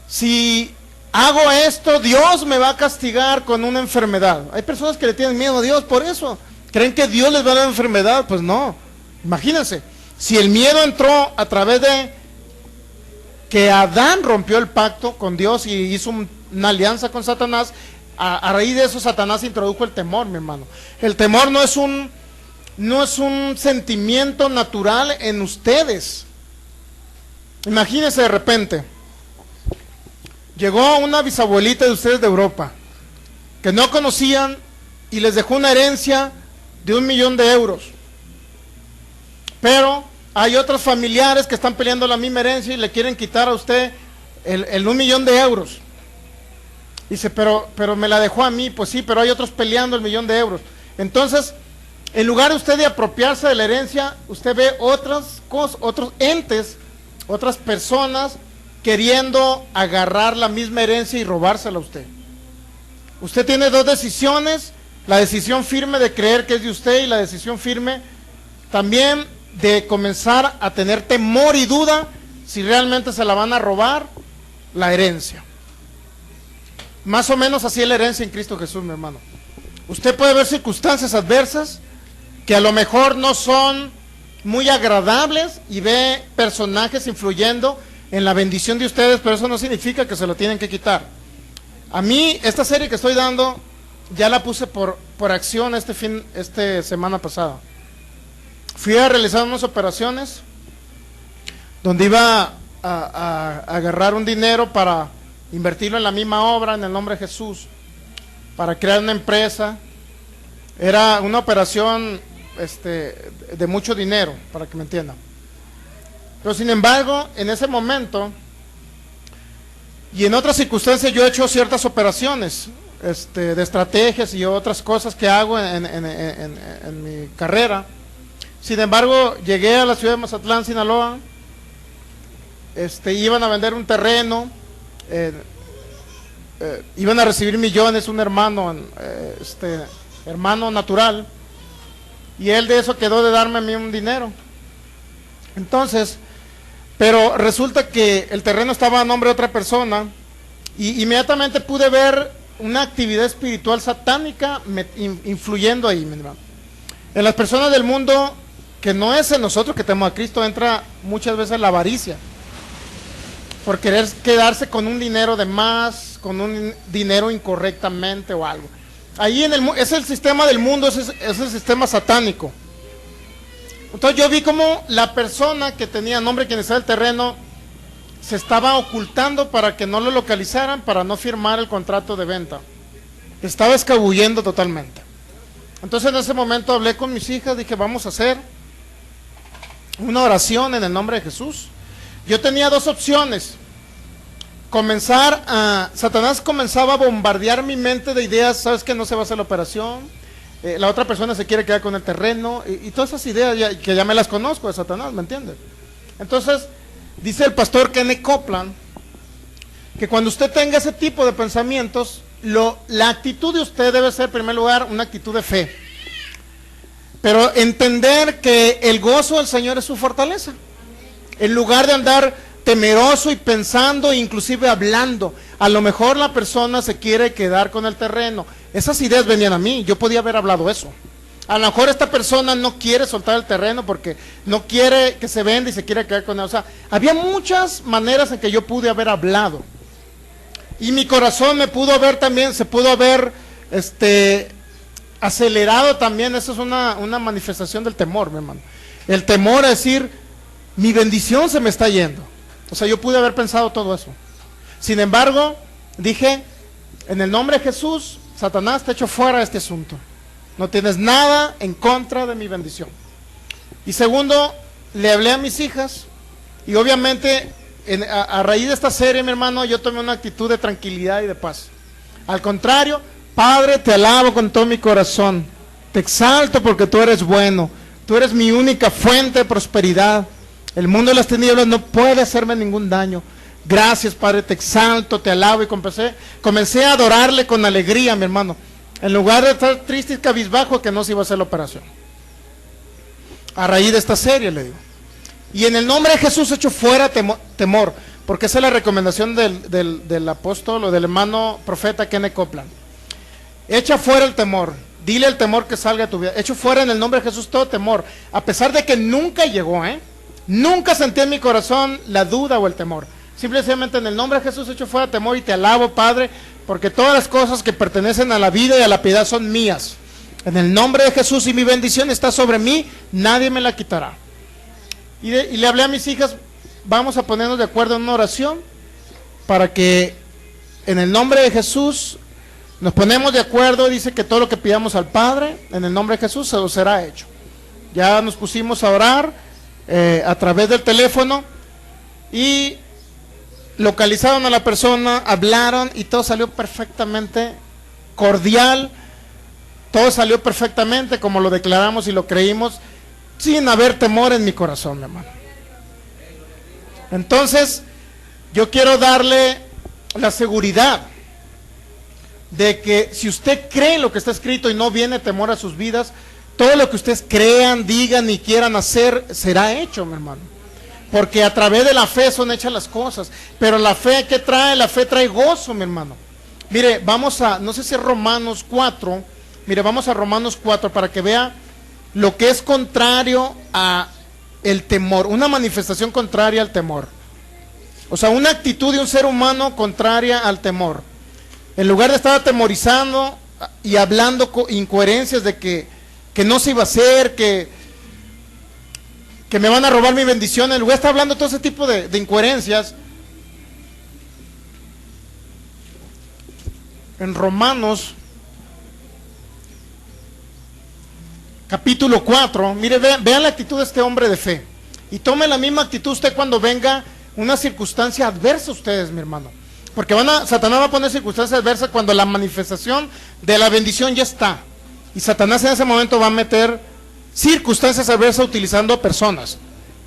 si hago esto, Dios me va a castigar con una enfermedad. Hay personas que le tienen miedo a Dios por eso. ¿Creen que Dios les va a dar enfermedad? Pues no. Imagínense, si el miedo entró a través de que Adán rompió el pacto con Dios y hizo una alianza con Satanás, a raíz de eso Satanás introdujo el temor, mi hermano. El temor no es un sentimiento natural en ustedes. Imagínense, de repente llegó una bisabuelita de ustedes de Europa que no conocían y les dejó una herencia de 1 millón de euros, pero hay otros familiares que están peleando la misma herencia y le quieren quitar a usted el 1 millón de euros. Dice: pero me la dejó a mí. Pues sí, pero hay otros peleando el 1 millón de euros. Entonces, en lugar de usted de apropiarse de la herencia, usted ve otras cosas, otros entes, otras personas queriendo agarrar la misma herencia y robársela a usted. Usted tiene dos decisiones: la decisión firme de creer que es de usted, y la decisión firme también de comenzar a tener temor y duda si realmente se la van a robar, la herencia. Más o menos así es la herencia en Cristo Jesús, mi hermano. Usted puede ver circunstancias adversas que a lo mejor no son muy agradables y ve personajes influyendo en la bendición de ustedes, pero eso no significa que se lo tienen que quitar. A mí, esta serie que estoy dando, ya la puse por acción esta semana pasada. Fui a realizar unas operaciones donde iba a agarrar un dinero para invertirlo en la misma obra en el nombre de Jesús, para crear una empresa. Era una operación de mucho dinero, para que me entiendan. Pero sin embargo, en ese momento y en otras circunstancias, yo he hecho ciertas operaciones de estrategias y otras cosas que hago en mi carrera. Sin embargo, llegué a la ciudad de Mazatlán, Sinaloa. Iban a vender un terreno, iban a recibir millones, un hermano, hermano natural, y él de eso quedó de darme a mí un dinero. Entonces, pero resulta que el terreno estaba a nombre de otra persona, y inmediatamente pude ver una actividad espiritual satánica influyendo ahí, mi hermano. En las personas del mundo, que no es en nosotros que tenemos a Cristo, entra muchas veces la avaricia, por querer quedarse con un dinero de más, con un dinero incorrectamente o algo. Ahí es el sistema del mundo, es el sistema satánico. Entonces yo vi como la persona que tenía nombre, quien estaba el terreno, se estaba ocultando para que no lo localizaran, para no firmar el contrato de venta. Estaba escabullendo totalmente. Entonces en ese momento hablé con mis hijas, dije: vamos a hacer una oración en el nombre de Jesús. Yo tenía dos opciones: Satanás comenzaba a bombardear mi mente de ideas. ¿Sabes que no se va a hacer la operación? La otra persona se quiere quedar con el terreno, y todas esas ideas que ya me las conozco de Satanás, ¿me entiendes? Entonces dice el pastor Kenneth Copeland que cuando usted tenga ese tipo de pensamientos, la actitud de usted debe ser, en primer lugar, una actitud de fe, pero entender que el gozo del Señor es su fortaleza. En lugar de andar temeroso y pensando, inclusive hablando. A lo mejor la persona se quiere quedar con el terreno. Esas ideas venían a mí, yo podía haber hablado eso. A lo mejor esta persona no quiere soltar el terreno porque no quiere que se venda y se quiere quedar con él. O sea, había muchas maneras en que yo pude haber hablado. Y mi corazón me pudo haber también, se pudo haber acelerado también. Eso es una manifestación del temor, mi hermano. El temor a decir, mi bendición se me está yendo. O sea, yo pude haber pensado todo eso. Sin embargo, dije, en el nombre de Jesús, Satanás, te echo fuera de este asunto. No tienes nada en contra de mi bendición. Y segundo, le hablé a mis hijas. Y obviamente, a raíz de esta serie, mi hermano, yo tomé una actitud de tranquilidad y de paz. Al contrario, Padre, te alabo con todo mi corazón. Te exalto porque tú eres bueno. Tú eres mi única fuente de prosperidad. El mundo de las tinieblas no puede hacerme ningún daño. Gracias, Padre, te exalto, te alabo. Y comencé a adorarle con alegría, mi hermano. En lugar de estar triste y cabizbajo que no se iba a hacer la operación. A raíz de esta serie, le digo. Y en el nombre de Jesús echo fuera temor. Porque esa es la recomendación del apóstol o del hermano profeta Kenneth Copeland. Echa fuera el temor. Dile al temor que salga de tu vida. Echo fuera en el nombre de Jesús todo temor. A pesar de que nunca llegó, nunca sentí en mi corazón la duda o el temor. Simplemente en el nombre de Jesús echo fuera temor y te alabo, Padre, porque todas las cosas que pertenecen a la vida y a la piedad son mías. En el nombre de Jesús, y mi bendición está sobre mí, nadie me la quitará. Y le hablé a mis hijas, vamos a ponernos de acuerdo en una oración para que en el nombre de Jesús nos ponemos de acuerdo. Dice que todo lo que pidamos al Padre en el nombre de Jesús se lo será hecho. Ya nos pusimos a orar a través del teléfono y localizaron a la persona, hablaron y todo salió perfectamente cordial, todo salió perfectamente como lo declaramos y lo creímos, sin haber temor en mi corazón, mi hermano. Entonces, yo quiero darle la seguridad de que si usted cree en lo que está escrito y no viene temor a sus vidas, todo lo que ustedes crean, digan y quieran hacer, será hecho, mi hermano. Porque a través de la fe son hechas las cosas. Pero la fe, ¿qué trae? La fe trae gozo, mi hermano. Mire, vamos a, no sé si es Romanos 4. Mire, vamos a Romanos 4 para que vea lo que es contrario a el temor. Una manifestación contraria al temor. O sea, una actitud de un ser humano contraria al temor. En lugar de estar atemorizando y hablando incoherencias de que no se iba a hacer, que me van a robar mi bendición, en lugar de estar hablando todo ese tipo de incoherencias, en Romanos capítulo 4, mire, vean la actitud de este hombre de fe, y tome la misma actitud usted cuando venga una circunstancia adversa a ustedes, mi hermano, porque Satanás va a poner circunstancias adversas cuando la manifestación de la bendición ya está, y Satanás en ese momento va a meter circunstancias adversas utilizando personas.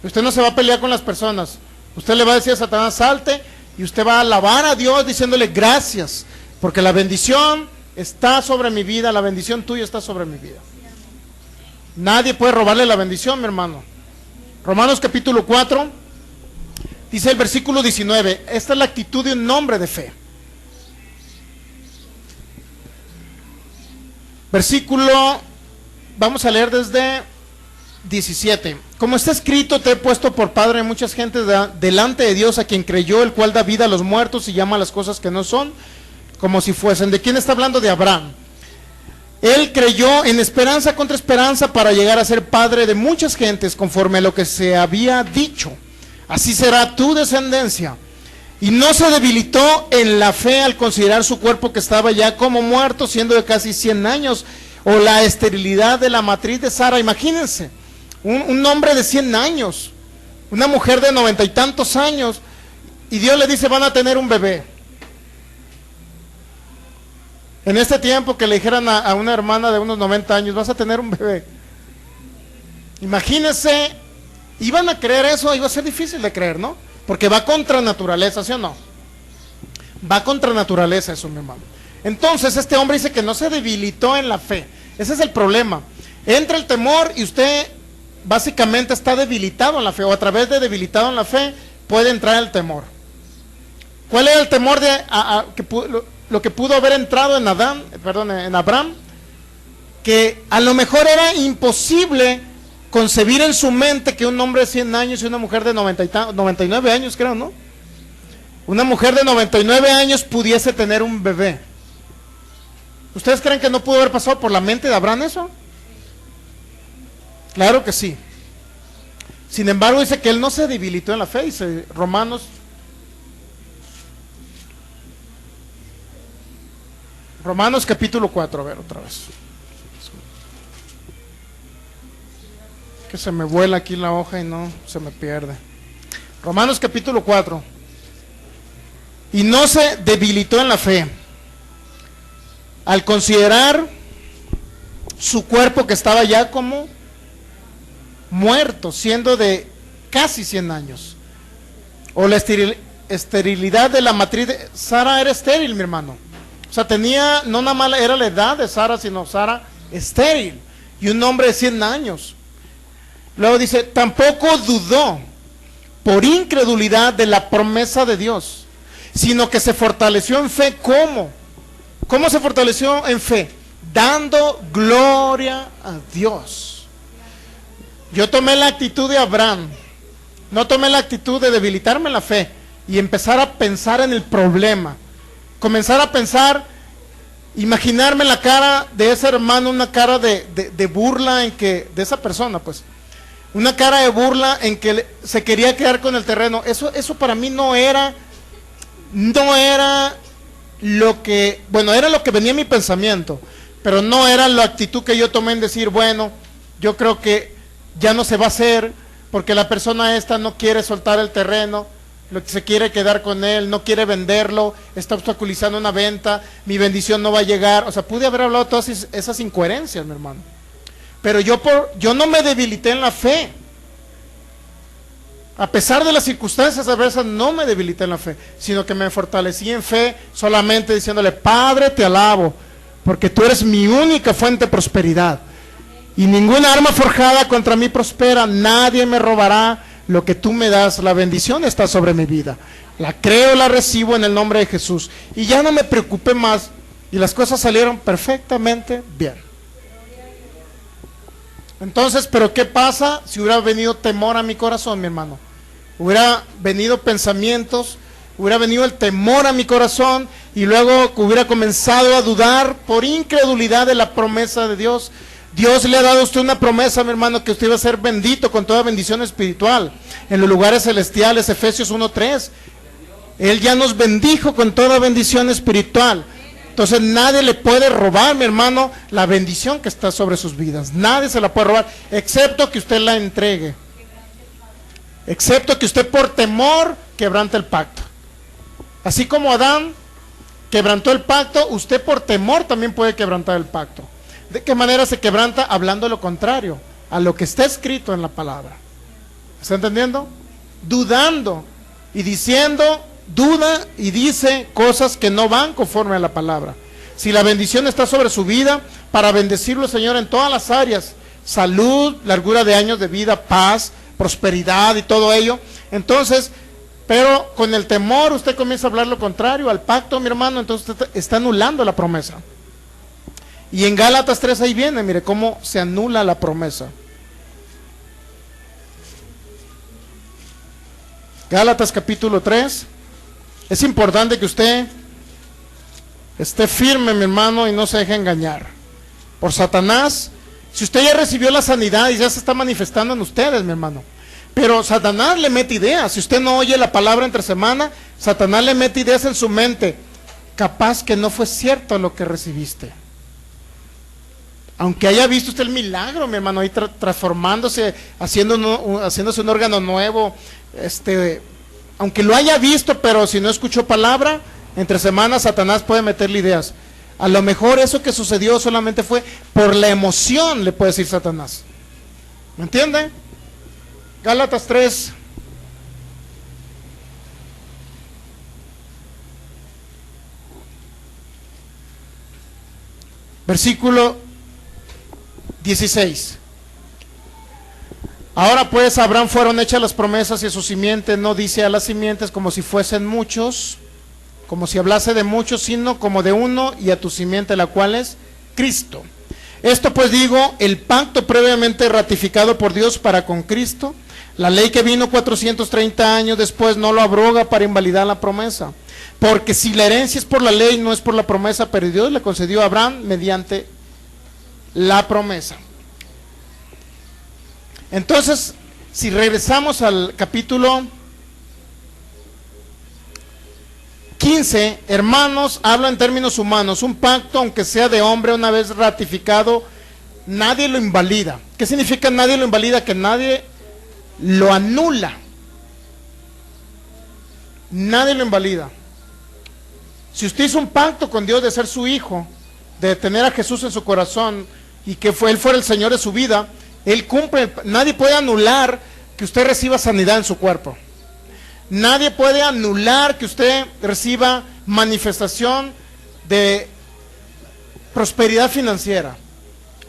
Usted no se va a pelear con las personas. Usted le va a decir a Satanás, salte, y usted va a alabar a Dios diciéndole gracias, porque la bendición está sobre mi vida, la bendición tuya está sobre mi vida. Nadie puede robarle la bendición, mi hermano. Romanos capítulo 4, dice el versículo 19, esta es la actitud de un hombre de fe. Versículo, vamos a leer desde 17. Como está escrito, te he puesto por padre de muchas gentes delante de Dios, a quien creyó, el cual da vida a los muertos y llama a las cosas que no son como si fuesen. ¿De quién está hablando? De Abraham. Él creyó en esperanza contra esperanza para llegar a ser padre de muchas gentes, conforme a lo que se había dicho. Así será tu descendencia. Y no se debilitó en la fe al considerar su cuerpo que estaba ya como muerto, siendo de casi 100 años, o la esterilidad de la matriz de Sara. Imagínense, un hombre de 100 años, una mujer de 90 y tantos años, y Dios le dice, van a tener un bebé. En este tiempo que le dijeran a una hermana de unos 90 años, vas a tener un bebé. Imagínense, ¿iban a creer eso? Iba a ser difícil de creer, ¿no? Porque va contra naturaleza, ¿sí o no? Va contra naturaleza eso, mi hermano. Entonces este hombre dice que no se debilitó en la fe. Ese es el problema. Entra el temor y usted básicamente está debilitado en la fe, o a través de debilitado en la fe, puede entrar el temor. ¿Cuál era el temor de lo que pudo haber entrado en Abraham? Que a lo mejor era imposible concebir en su mente que un hombre de 100 años y una mujer de 99 años, creo, ¿no? Una mujer de 99 años pudiese tener un bebé. ¿Ustedes creen que no pudo haber pasado por la mente de Abraham eso? Claro que sí. Sin embargo, dice que él no se debilitó en la fe. Dice Romanos capítulo 4, a ver otra vez. Que se me vuela aquí la hoja y no se me pierde. Romanos capítulo 4. Y no se debilitó en la fe al considerar su cuerpo que estaba ya como muerto, siendo de casi 100 años. O la esterilidad de la matriz de Sara era estéril, mi hermano. O sea, tenía, no nada más era la edad de Sara, sino Sara estéril. Y un hombre de 100 años. Luego dice, tampoco dudó por incredulidad de la promesa de Dios, sino que se fortaleció en fe. ¿Cómo? ¿Cómo se fortaleció en fe? Dando gloria a Dios. Yo tomé la actitud de Abraham, no tomé la actitud de debilitarme en la fe y empezar a pensar en el problema, comenzar a pensar, imaginarme la cara de ese hermano, una cara de burla en que, de esa persona pues, una cara de burla en que se quería quedar con el terreno. Eso para mí no era lo que, bueno, era lo que venía en mi pensamiento, pero no era la actitud que yo tomé en decir, bueno, yo creo que ya no se va a hacer, porque la persona esta no quiere soltar el terreno, lo que se quiere quedar con él, no quiere venderlo, está obstaculizando una venta, mi bendición no va a llegar. O sea, pude haber hablado todas esas incoherencias, mi hermano. Pero yo no me debilité en la fe. A pesar de las circunstancias adversas, no me debilité en la fe, sino que me fortalecí en fe, solamente diciéndole, Padre, te alabo, porque tú eres mi única fuente de prosperidad. Y ninguna arma forjada contra mí prospera, nadie me robará lo que tú me das, la bendición está sobre mi vida. La creo, la recibo en el nombre de Jesús. Y ya no me preocupé más, y las cosas salieron perfectamente bien. Entonces, ¿pero qué pasa si hubiera venido temor a mi corazón, mi hermano? Hubiera venido pensamientos, hubiera venido el temor a mi corazón, y luego hubiera comenzado a dudar por incredulidad de la promesa de Dios. Dios le ha dado a usted una promesa, mi hermano, que usted va a ser bendito con toda bendición espiritual en los lugares celestiales, Efesios 1:3. Él ya nos bendijo con toda bendición espiritual. Entonces nadie le puede robar, mi hermano, la bendición que está sobre sus vidas. Nadie se la puede robar, excepto que usted la entregue. Excepto que usted por temor quebrante el pacto. Así como Adán quebrantó el pacto, usted por temor también puede quebrantar el pacto. ¿De qué manera se quebranta? Hablando lo contrario a lo que está escrito en la palabra. ¿Está entendiendo? Dudando y diciendo, duda y dice cosas que no van conforme a la palabra. Si la bendición está sobre su vida, para bendecirlo, Señor, en todas las áreas, salud, largura de años de vida, paz, prosperidad y todo ello, entonces, pero con el temor usted comienza a hablar lo contrario al pacto, mi hermano, entonces usted está anulando la promesa. Y en Gálatas 3 ahí viene, mire cómo se anula la promesa. Gálatas capítulo 3. Es importante que usted esté firme, mi hermano, y no se deje engañar por Satanás. Si usted ya recibió la sanidad y ya se está manifestando en ustedes, mi hermano, pero Satanás le mete ideas. Si usted no oye la palabra entre semana, Satanás le mete ideas en su mente. Capaz que no fue cierto lo que recibiste. Aunque haya visto usted el milagro, mi hermano, ahí transformándose, haciéndose un órgano nuevo, aunque lo haya visto, pero si no escuchó palabra, entre semanas Satanás puede meterle ideas. A lo mejor eso que sucedió solamente fue por la emoción, le puede decir Satanás. ¿Me entiende? Gálatas 3. Versículo 16. Ahora pues a Abraham fueron hechas las promesas y a su simiente no dice a las simientes como si fuesen muchos, como si hablase de muchos, sino como de uno, y a tu simiente, la cual es Cristo. Esto pues digo, el pacto previamente ratificado por Dios para con Cristo, la ley que vino 430 años después no lo abroga para invalidar la promesa. Porque si la herencia es por la ley, no es por la promesa, pero Dios le concedió a Abraham mediante la promesa. Entonces, si regresamos al capítulo 15, hermanos, habla en términos humanos. Un pacto, aunque sea de hombre, una vez ratificado, nadie lo invalida. ¿Qué significa nadie lo invalida? Que nadie lo anula. Nadie lo invalida. Si usted hizo un pacto con Dios de ser su hijo, de tener a Jesús en su corazón y que Él fuera el Señor de su vida, Él cumple. Nadie puede anular que usted reciba sanidad en su cuerpo. Nadie puede anular que usted reciba manifestación de prosperidad financiera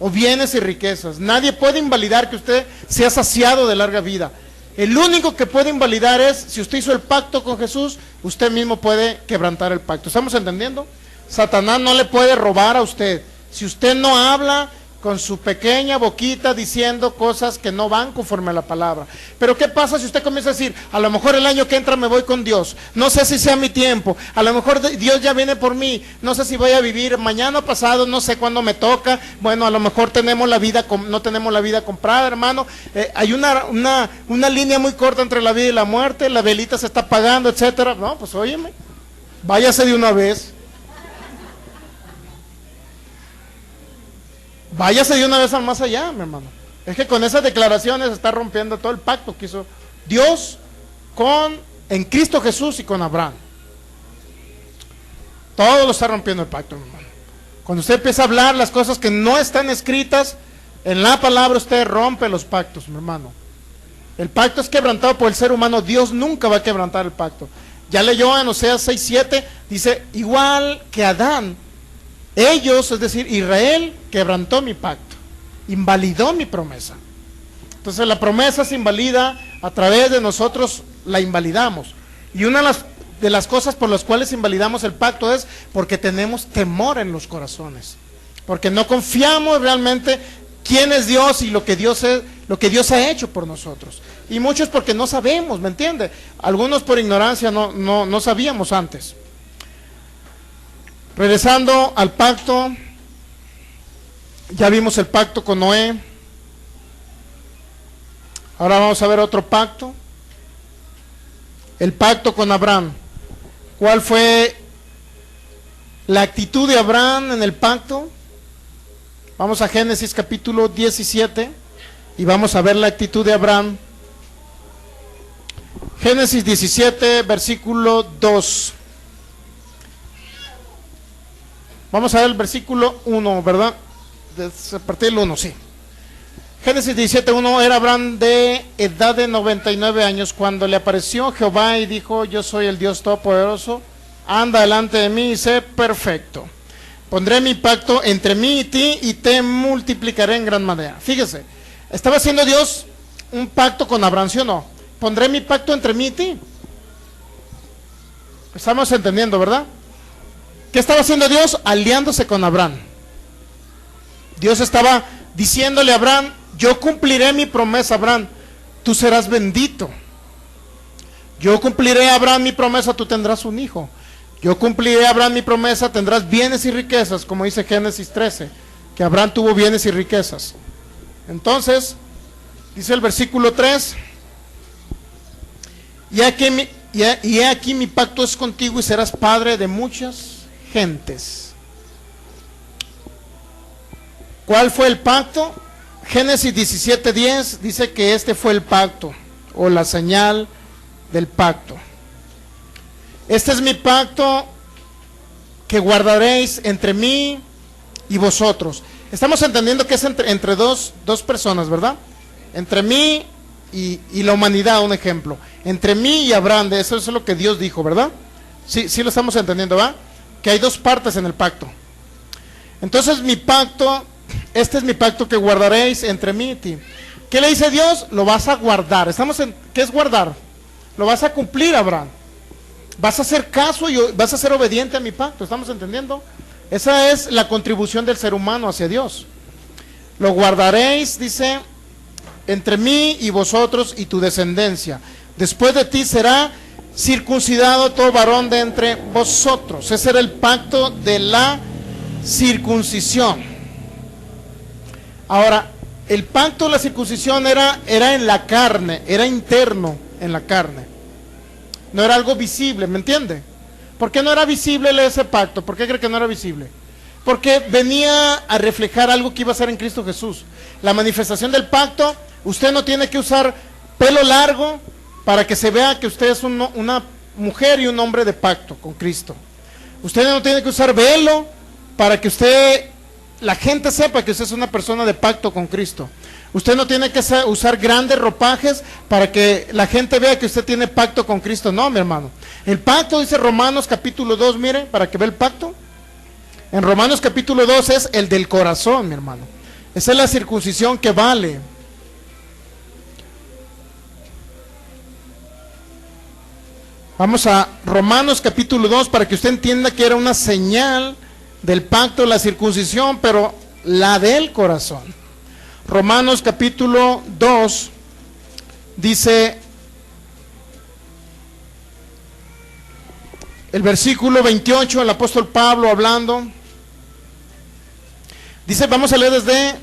o bienes y riquezas. Nadie puede invalidar que usted sea saciado de larga vida. El único que puede invalidar es, si usted hizo el pacto con Jesús, usted mismo puede quebrantar el pacto. ¿Estamos entendiendo? Satanás no le puede robar a usted. Si usted no habla con su pequeña boquita diciendo cosas que no van conforme a la palabra. Pero ¿qué pasa si usted comienza a decir, a lo mejor el año que entra me voy con Dios, no sé si sea mi tiempo, a lo mejor Dios ya viene por mí, no sé si voy a vivir mañana o pasado, no sé cuándo me toca, bueno, a lo mejor tenemos la vida, no tenemos la vida comprada, hermano, hay una línea muy corta entre la vida y la muerte, la velita se está apagando, etcétera. No, pues óyeme, váyase de una vez. Váyase de una vez al más allá, mi hermano. Es que con esas declaraciones está rompiendo todo el pacto que hizo Dios en Cristo Jesús y con Abraham. Todo lo está rompiendo el pacto, mi hermano. Cuando usted empieza a hablar las cosas que no están escritas en la palabra, usted rompe los pactos, mi hermano. El pacto es quebrantado por el ser humano. Dios nunca va a quebrantar el pacto. Ya leyó en Oseas 6:7, dice, igual que Adán, ellos, es decir, Israel, quebrantó mi pacto, invalidó mi promesa. Entonces la promesa se invalida, a través de nosotros la invalidamos. Y una de las cosas por las cuales invalidamos el pacto es porque tenemos temor en los corazones. Porque no confiamos realmente quién es Dios y lo que Dios ha hecho por nosotros. Y muchos porque no sabemos, ¿me entiende? Algunos por ignorancia no sabíamos antes. Regresando al pacto, ya vimos el pacto con Noé. Ahora vamos a ver otro pacto. El pacto con Abraham. ¿Cuál fue la actitud de Abraham en el pacto? Vamos a Génesis capítulo 17 y vamos a ver la actitud de Abraham. Génesis 17, versículo 2. Vamos a ver el versículo 1, ¿verdad? A partir del 1, sí. Génesis 17:1, era Abraham de edad de 99 años cuando le apareció Jehová y dijo, yo soy el Dios Todopoderoso, anda delante de mí y sé perfecto. Pondré mi pacto entre mí y ti y te multiplicaré en gran manera. Fíjese, estaba haciendo Dios un pacto con Abraham, ¿sí o no? Pondré mi pacto entre mí y ti. Estamos entendiendo, ¿verdad? ¿Qué estaba haciendo Dios? Aliándose con Abraham. Dios estaba diciéndole a Abraham, yo cumpliré mi promesa, Abraham, tú serás bendito. Yo cumpliré, Abraham, mi promesa, tú tendrás un hijo. Yo cumpliré, Abraham, mi promesa, tendrás bienes y riquezas, como dice Génesis 13, que Abraham tuvo bienes y riquezas. Entonces, dice el versículo 3, y he aquí mi pacto es contigo y serás padre de muchas gentes. ¿Cuál fue el pacto? Génesis 17:10 dice que este fue el pacto o la señal del pacto. Este es mi pacto que guardaréis entre mí y vosotros. Estamos entendiendo que es entre dos personas, ¿verdad? Entre mí y la humanidad, un ejemplo. Entre mí y Abraham, eso es lo que Dios dijo, ¿verdad? Sí lo estamos entendiendo, ¿verdad? Que hay dos partes en el pacto. Entonces mi pacto, este es mi pacto que guardaréis entre mí y ti. ¿Qué le dice Dios? Lo vas a guardar. ¿Qué es guardar? Lo vas a cumplir, Abraham. Vas a hacer caso y vas a ser obediente a mi pacto. ¿Estamos entendiendo? Esa es la contribución del ser humano hacia Dios. Lo guardaréis, dice, entre mí y vosotros y tu descendencia. Después de ti será circuncidado todo varón de entre vosotros. Ese era el pacto de la circuncisión. Ahora, el pacto de la circuncisión era en la carne, era interno en la carne. No era algo visible, ¿me entiende? ¿Por qué no era visible ese pacto? ¿Por qué cree que no era visible? Porque venía a reflejar algo que iba a ser en Cristo Jesús. La manifestación del pacto, usted no tiene que usar pelo largo para que se vea que usted es una mujer y un hombre de pacto con Cristo. Usted no tiene que usar velo para que la gente sepa que usted es una persona de pacto con Cristo. Usted no tiene que usar grandes ropajes para que la gente vea que usted tiene pacto con Cristo. No, mi hermano. El pacto, dice Romanos capítulo 2, mire, para que vea el pacto. En Romanos capítulo 2 es el del corazón, mi hermano. Esa es la circuncisión que vale. Vamos a Romanos capítulo 2 para que usted entienda que era una señal del pacto de la circuncisión, pero la del corazón. Romanos capítulo 2 dice el versículo 28, el apóstol Pablo hablando, dice, vamos a leer desde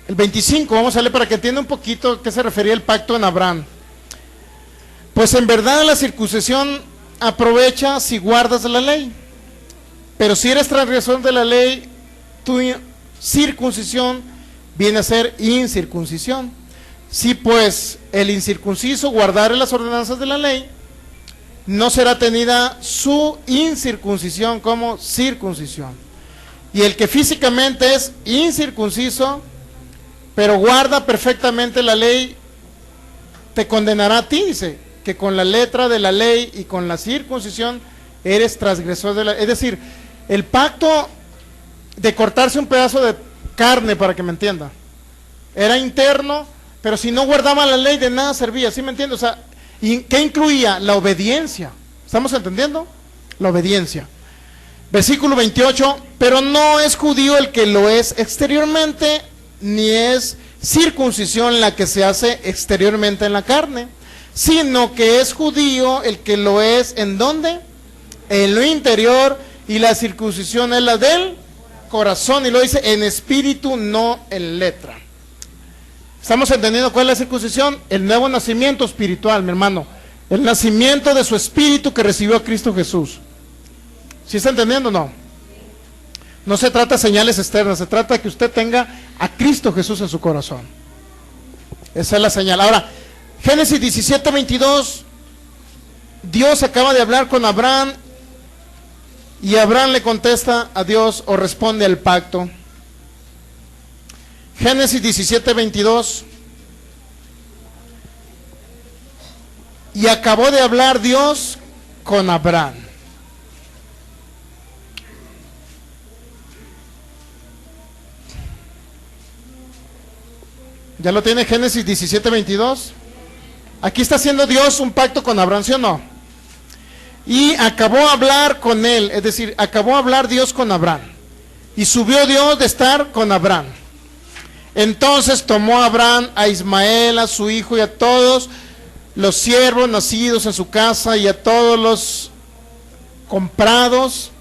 el 25, vamos a leer para que entienda un poquito a qué se refería el pacto en Abraham. Pues en verdad la circuncisión aprovecha si guardas la ley, pero si eres transgresor de la ley, tu circuncisión viene a ser incircuncisión. Si pues el incircunciso guardare las ordenanzas de la ley, no será tenida su incircuncisión como circuncisión. Y el que físicamente es incircunciso, pero guarda perfectamente la ley, te condenará a ti, dice, que con la letra de la ley y con la circuncisión eres transgresor de la ley. Es decir, el pacto de cortarse un pedazo de carne, para que me entienda, era interno, pero si no guardaba la ley de nada servía, ¿sí me entiende? O sea, ¿qué incluía? La obediencia. ¿Estamos entendiendo? La obediencia. Versículo 28, pero no es judío el que lo es exteriormente, ni es circuncisión la que se hace exteriormente en la carne, sino que es judío el que lo es, ¿en dónde? En lo interior, y la circuncisión es la del corazón, y lo dice en espíritu, no en letra. ¿Estamos entendiendo cuál es la circuncisión? El nuevo nacimiento espiritual, mi hermano, el nacimiento de su espíritu que recibió a Cristo Jesús. ¿Sí está entendiendo o no? No se trata de señales externas, se trata de que usted tenga a Cristo Jesús en su corazón. Esa es la señal. Ahora, Génesis 17:22, Dios acaba de hablar con Abraham y Abraham le contesta a Dios o responde al pacto. Génesis 17:22, y acabó de hablar Dios con Abraham. ¿Ya lo tiene Génesis 17:22? Aquí está haciendo Dios un pacto con Abraham, ¿sí o no? Y acabó a hablar con él, es decir, acabó a hablar Dios con Abraham. Y subió Dios de estar con Abraham. Entonces tomó Abraham a Ismael, a su hijo, y a todos los siervos nacidos en su casa, y a todos los comprados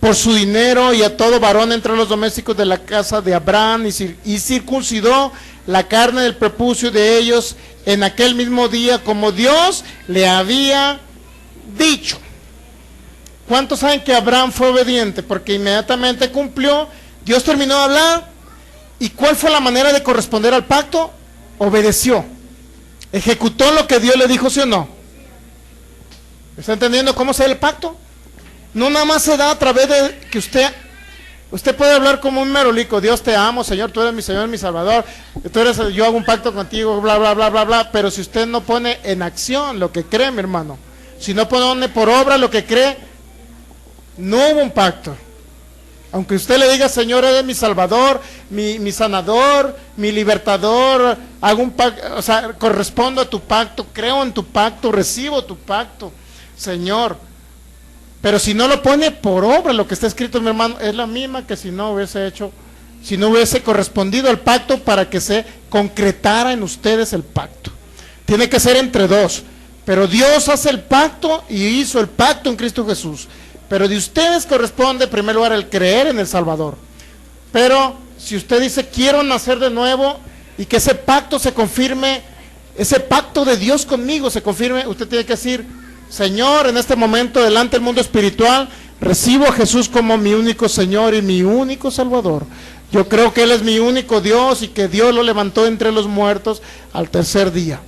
por su dinero, y a todo varón entre los domésticos de la casa de Abraham, y circuncidó la carne del prepucio de ellos en aquel mismo día, como Dios le había dicho. ¿Cuántos saben que Abraham fue obediente? Porque inmediatamente cumplió, Dios terminó de hablar, ¿y cuál fue la manera de corresponder al pacto? Obedeció, ejecutó lo que Dios le dijo, ¿sí o no? ¿Está entendiendo cómo se da el pacto? No nada más se da a través de que usted puede hablar como un merolico, Dios te amo, Señor, tú eres mi Señor, mi Salvador, yo hago un pacto contigo, bla, bla, bla, bla, bla, pero si usted no pone en acción lo que cree, mi hermano, si no pone por obra lo que cree, no hubo un pacto. Aunque usted le diga, Señor, eres mi salvador, mi sanador, mi libertador, hago un pacto, o sea, correspondo a tu pacto, creo en tu pacto, recibo tu pacto, Señor. Pero si no lo pone por obra, lo que está escrito, mi hermano, es la misma que si no hubiese correspondido al pacto para que se concretara en ustedes el pacto. Tiene que ser entre dos. Pero Dios hace el pacto y hizo el pacto en Cristo Jesús. Pero de ustedes corresponde en primer lugar el creer en el Salvador. Pero si usted dice, quiero nacer de nuevo y que ese pacto se confirme, ese pacto de Dios conmigo se confirme, usted tiene que decir, Señor, en este momento delante del mundo espiritual, recibo a Jesús como mi único Señor y mi único Salvador. Yo creo que Él es mi único Dios y que Dios lo levantó entre los muertos al tercer día.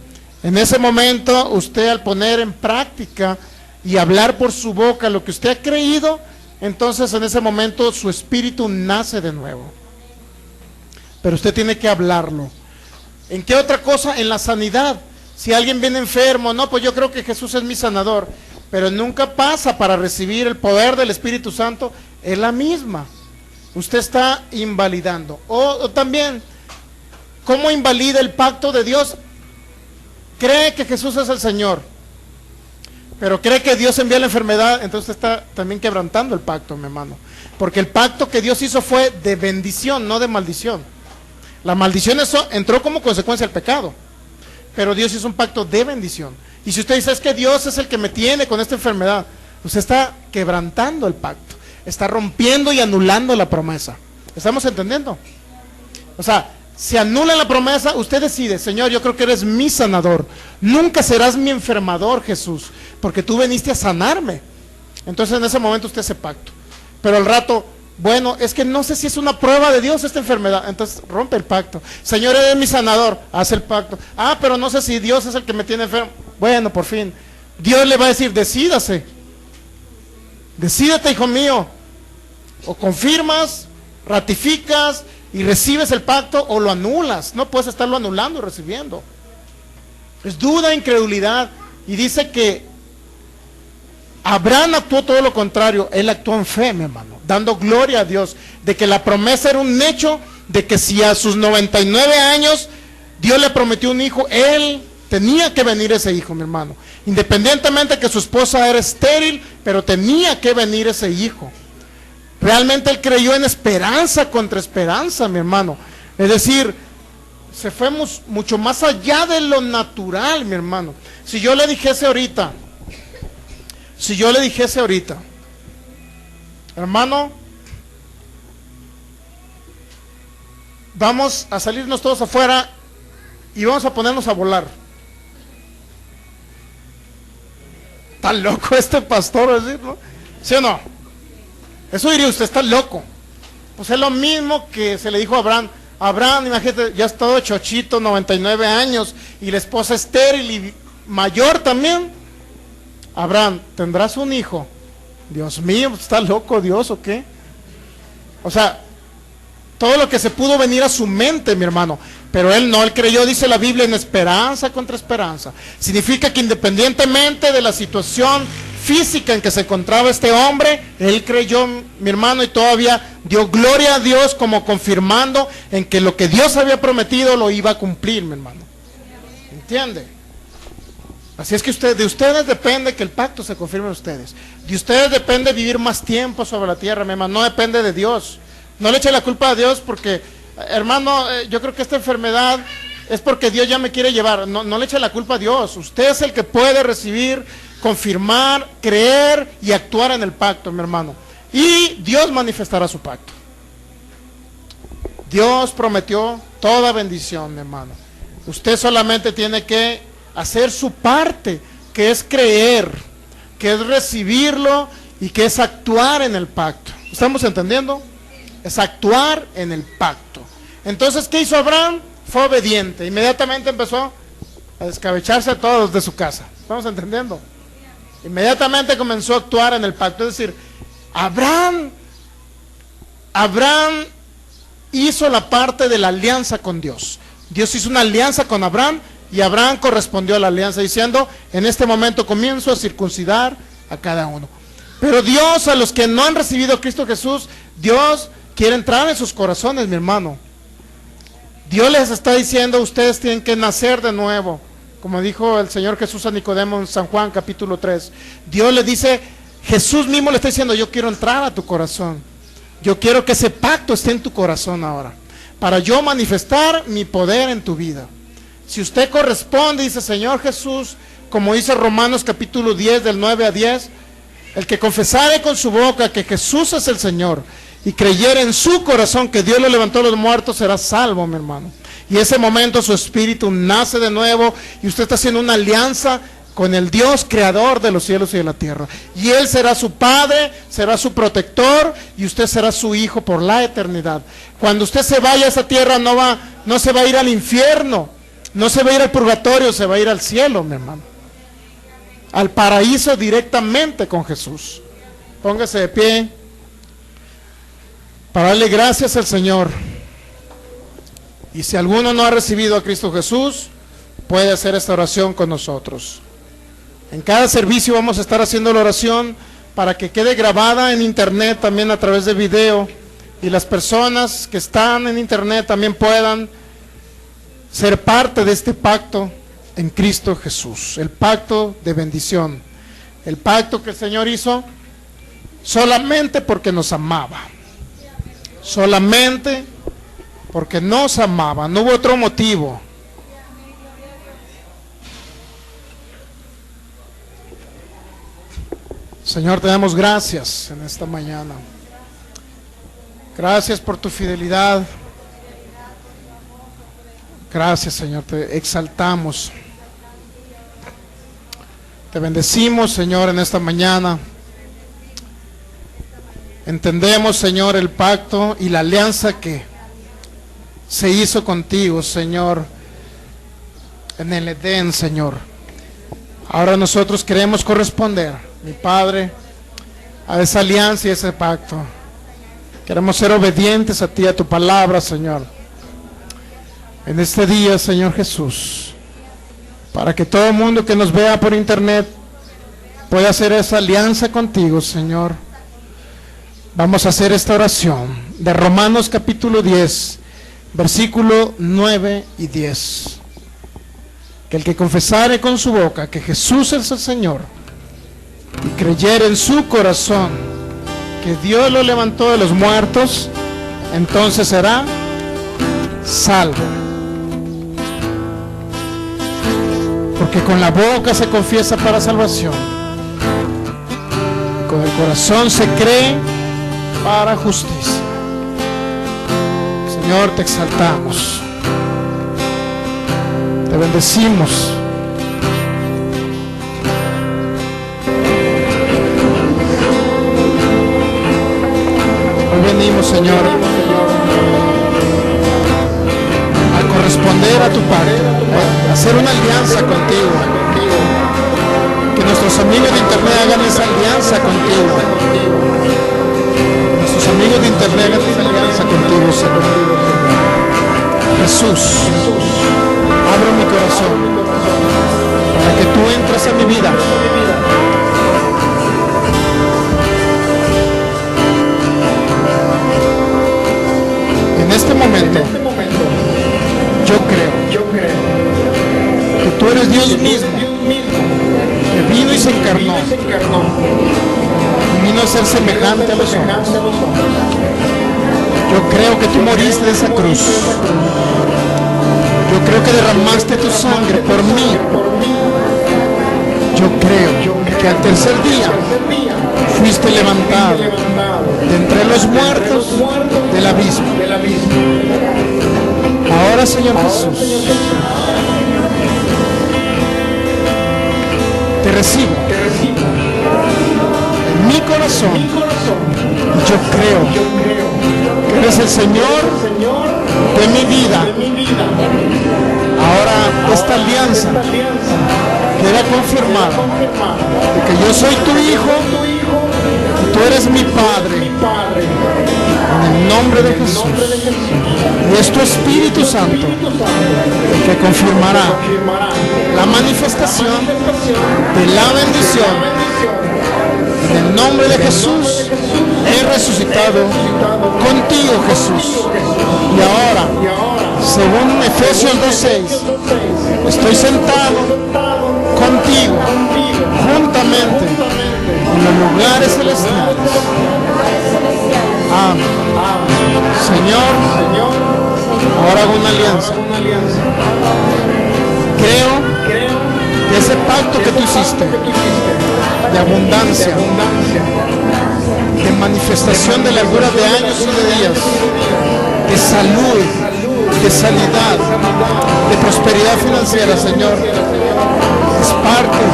En ese momento, usted al poner en práctica y hablar por su boca lo que usted ha creído, entonces en ese momento su espíritu nace de nuevo. Pero usted tiene que hablarlo. ¿En qué otra cosa? En la sanidad. Si alguien viene enfermo, no, pues yo creo que Jesús es mi sanador, pero nunca pasa para recibir el poder del Espíritu Santo, es la misma. Usted está invalidando. O también, ¿cómo invalida el pacto de Dios? Cree que Jesús es el Señor, pero cree que Dios envía la enfermedad, entonces está también quebrantando el pacto, mi hermano. Porque el pacto que Dios hizo fue de bendición, no de maldición. La maldición entró como consecuencia del pecado, pero Dios hizo un pacto de bendición. Y si usted dice, es que Dios es el que me tiene con esta enfermedad, usted está quebrantando el pacto, está rompiendo y anulando la promesa. ¿Estamos entendiendo? O sea, se anula la promesa, usted decide, Señor, yo creo que eres mi sanador, nunca serás mi enfermador, Jesús, porque tú viniste a sanarme. Entonces en ese momento usted hace pacto. Pero al rato, bueno, es que no sé si es una prueba de Dios esta enfermedad, entonces rompe el pacto. Señor, eres mi sanador, hace el pacto. Ah, pero no sé si Dios es el que me tiene enfermo. Bueno, por fin, Dios le va a decir, decídate, hijo mío, o confirmas, ratificas y recibes el pacto, o lo anulas. No puedes estarlo anulando y recibiendo. Es duda, incredulidad. Y dice que Abraham actuó todo lo contrario. Él actuó en fe, mi hermano, dando gloria a Dios, de que la promesa era un hecho, de que si a sus 99 años Dios le prometió un hijo, él tenía que venir ese hijo, mi hermano. Independientemente de que su esposa era estéril, pero tenía que venir ese hijo. Realmente él creyó en esperanza contra esperanza, mi hermano. Es decir, se fue mucho más allá de lo natural, mi hermano. Si yo le dijese ahorita, hermano, vamos a salirnos todos afuera y vamos a ponernos a volar. Está loco este pastor, ¿no? ¿Sí o no? Eso diría usted, está loco. Pues es lo mismo que se le dijo a Abraham. Abraham, imagínate, ya está todo chochito, 99 años, y la esposa estéril y mayor también. Abraham, ¿tendrás un hijo? Dios mío, ¿está loco Dios o qué? O sea, todo lo que se pudo venir a su mente, mi hermano. Pero él no, él creyó, dice la Biblia, en esperanza contra esperanza. Significa que independientemente de la situación física en que se encontraba este hombre, él creyó, mi hermano, y todavía dio gloria a Dios como confirmando en que lo que Dios había prometido lo iba a cumplir, mi hermano. ¿Entiende? Así es que de ustedes depende que el pacto se confirme en ustedes. De ustedes depende vivir más tiempo sobre la tierra, mi hermano. No depende de Dios. No le eche la culpa a Dios porque, hermano, yo creo que esta enfermedad es porque Dios ya me quiere llevar. No le eche la culpa a Dios. Usted es el que puede recibir, confirmar, creer y actuar en el pacto, mi hermano. Y Dios manifestará su pacto. Dios prometió toda bendición, mi hermano. Usted solamente tiene que hacer su parte, que es creer, que es recibirlo y que es actuar en el pacto. ¿Estamos entendiendo? Es actuar en el pacto. Entonces, ¿qué hizo Abraham? Fue obediente. Inmediatamente empezó a descabecharse a todos de su casa. ¿Estamos entendiendo? Inmediatamente comenzó a actuar en el pacto. Es decir, Abraham hizo la parte de la alianza con Dios. Dios hizo una alianza con Abraham y Abraham correspondió a la alianza diciendo, en este momento comienzo a circuncidar a cada uno. Pero Dios, a los que no han recibido a Cristo Jesús, Dios quiere entrar en sus corazones, mi hermano. Dios les está diciendo, ustedes tienen que nacer de nuevo, como dijo el Señor Jesús a Nicodemo en San Juan capítulo 3. Dios le dice, Jesús mismo le está diciendo, yo quiero entrar a tu corazón. Yo quiero que ese pacto esté en tu corazón ahora, para yo manifestar mi poder en tu vida. Si usted corresponde, dice Señor Jesús, como dice Romanos capítulo 10 del 9 a 10, el que confesare con su boca que Jesús es el Señor y creyere en su corazón que Dios lo levantó de los muertos, será salvo, mi hermano. Y ese momento su espíritu nace de nuevo y usted está haciendo una alianza con el Dios creador de los cielos y de la tierra. Y Él será su Padre, será su protector y usted será su hijo por la eternidad. Cuando usted se vaya a esa tierra no se va a ir al infierno, no se va a ir al purgatorio, se va a ir al cielo, mi hermano. Al paraíso directamente con Jesús. Póngase de pie para darle gracias al Señor. Y si alguno no ha recibido a Cristo Jesús, puede hacer esta oración con nosotros. En cada servicio vamos a estar haciendo la oración para que quede grabada en internet también a través de video, y las personas que están en internet también puedan ser parte de este pacto en Cristo Jesús, el pacto de bendición, el pacto que el Señor hizo solamente porque nos amaba, solamente porque nos amaba, no hubo otro motivo. Señor, te damos gracias en esta mañana. Gracias por tu fidelidad. Gracias, Señor, te exaltamos. Te bendecimos, Señor, en esta mañana. Entendemos, Señor, el pacto y la alianza que se hizo contigo, Señor, en el Edén, Señor. Ahora nosotros queremos corresponder, mi Padre, a esa alianza y ese pacto. Queremos ser obedientes a ti, a tu palabra, Señor. En este día, Señor Jesús, para que todo el mundo que nos vea por internet pueda hacer esa alianza contigo, Señor. Vamos a hacer esta oración de Romanos capítulo 10, versículo 9 y 10. Que el que confesare con su boca que Jesús es el Señor y creyere en su corazón que Dios lo levantó de los muertos, entonces será salvo. Porque con la boca se confiesa para salvación, y con el corazón se cree para justicia. Señor, te exaltamos, te bendecimos. Hoy venimos, Señor, a corresponder a tu pacto, a hacer una alianza contigo. Que nuestros amigos de internet hagan esa alianza contigo. Nuestros amigos de internet hagan esa alianza contigo, Señor. Jesús, abro mi corazón para que tú entres en mi vida. En este momento, yo creo que tú eres Dios mismo, que vino y se encarnó, y vino a ser semejante a los hombres. Yo creo que tú moriste de esa cruz. Yo creo que derramaste tu sangre por mí. Yo creo que al tercer día fuiste levantado de entre los muertos del abismo. Ahora, Señor Jesús, te recibo en mi corazón. Y yo creo que eres el Señor de mi vida. Ahora esta alianza queda confirmada de que yo soy tu hijo y tú eres mi Padre. En el nombre de Jesús. Y es tu Espíritu Santo el que confirmará la manifestación de la bendición en el nombre de Jesús he resucitado contigo, Jesús. Y ahora, según Efesios 2:6, estoy sentado contigo, juntamente en los lugares celestiales. Amén. Señor, ahora hago una alianza. Creo que ese pacto que tú hiciste de abundancia, de manifestación de largura de años y de días, de salud, de sanidad, de prosperidad financiera, Señor, es parte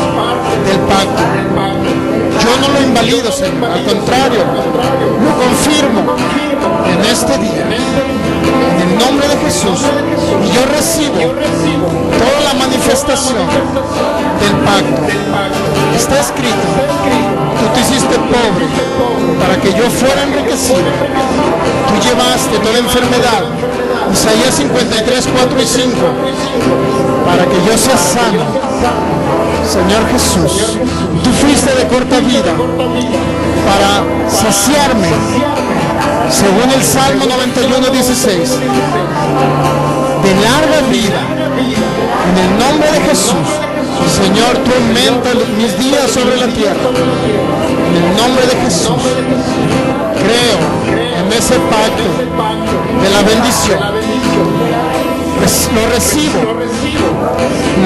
del pacto. Yo no lo invalido, Señor, al contrario, lo confirmo en este día, en el nombre de Jesús, y yo recibo toda la manifestación del pacto. Está escrito, tú te hiciste pobre para que yo fuera enriquecido. Tú llevaste toda enfermedad, Isaías 53, 4 y 5, para que yo sea sano. Señor Jesús, tú fuiste de corta vida para saciarme, según el Salmo 91, 16, de larga vida. En el nombre de Jesús, Señor, tú aumentas mis días sobre la tierra. En el nombre de Jesús, creo en ese pacto de la bendición. Lo recibo,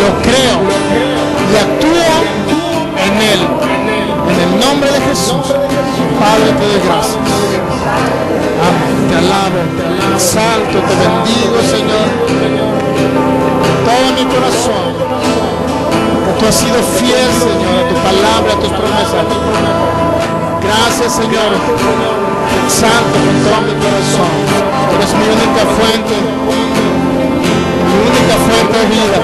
lo creo y actúo en él. En el nombre de Jesús, Padre, te doy gracias. Amén. Te alabo, te exalto, te bendigo, Señor, con todo mi corazón. Que tú has sido fiel, Señor, a tu palabra, a tus promesas. Gracias, Señor. Te exalto con todo mi corazón. Tú eres mi única fuente, mi única fuente de vida.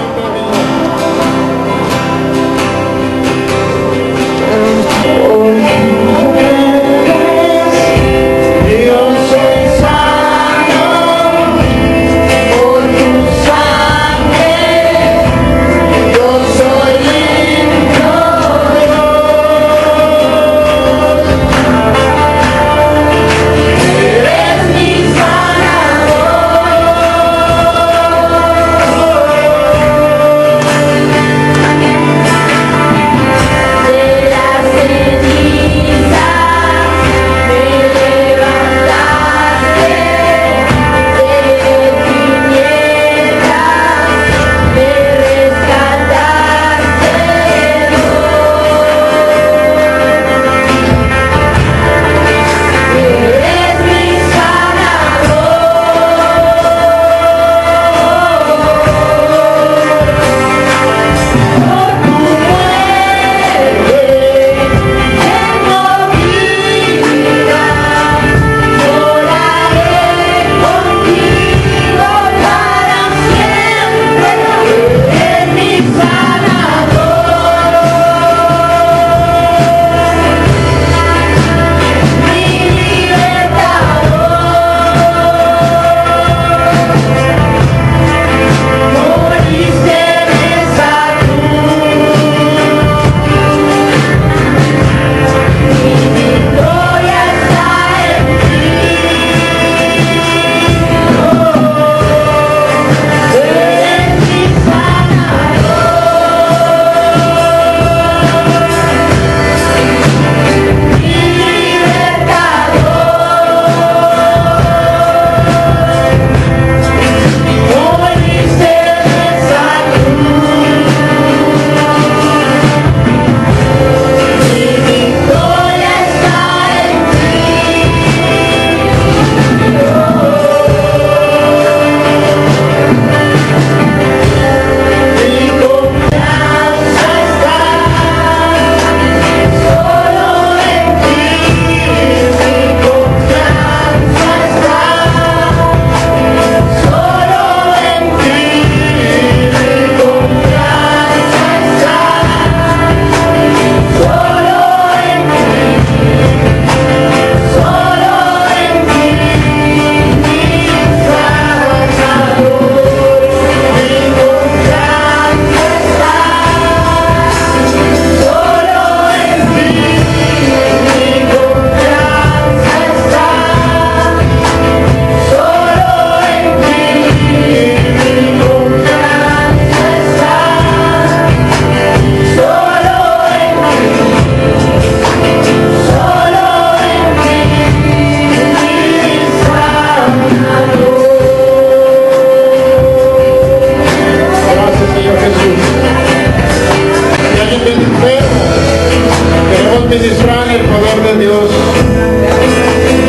ministran el poder de Dios.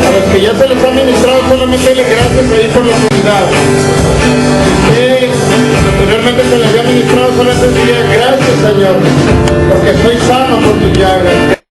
A los que ya se les ha ministrado, solamente dele gracias ahí por la comunidad. Que anteriormente se les había ministrado, solamente diría gracias, Señor, porque soy sano por tus llagas.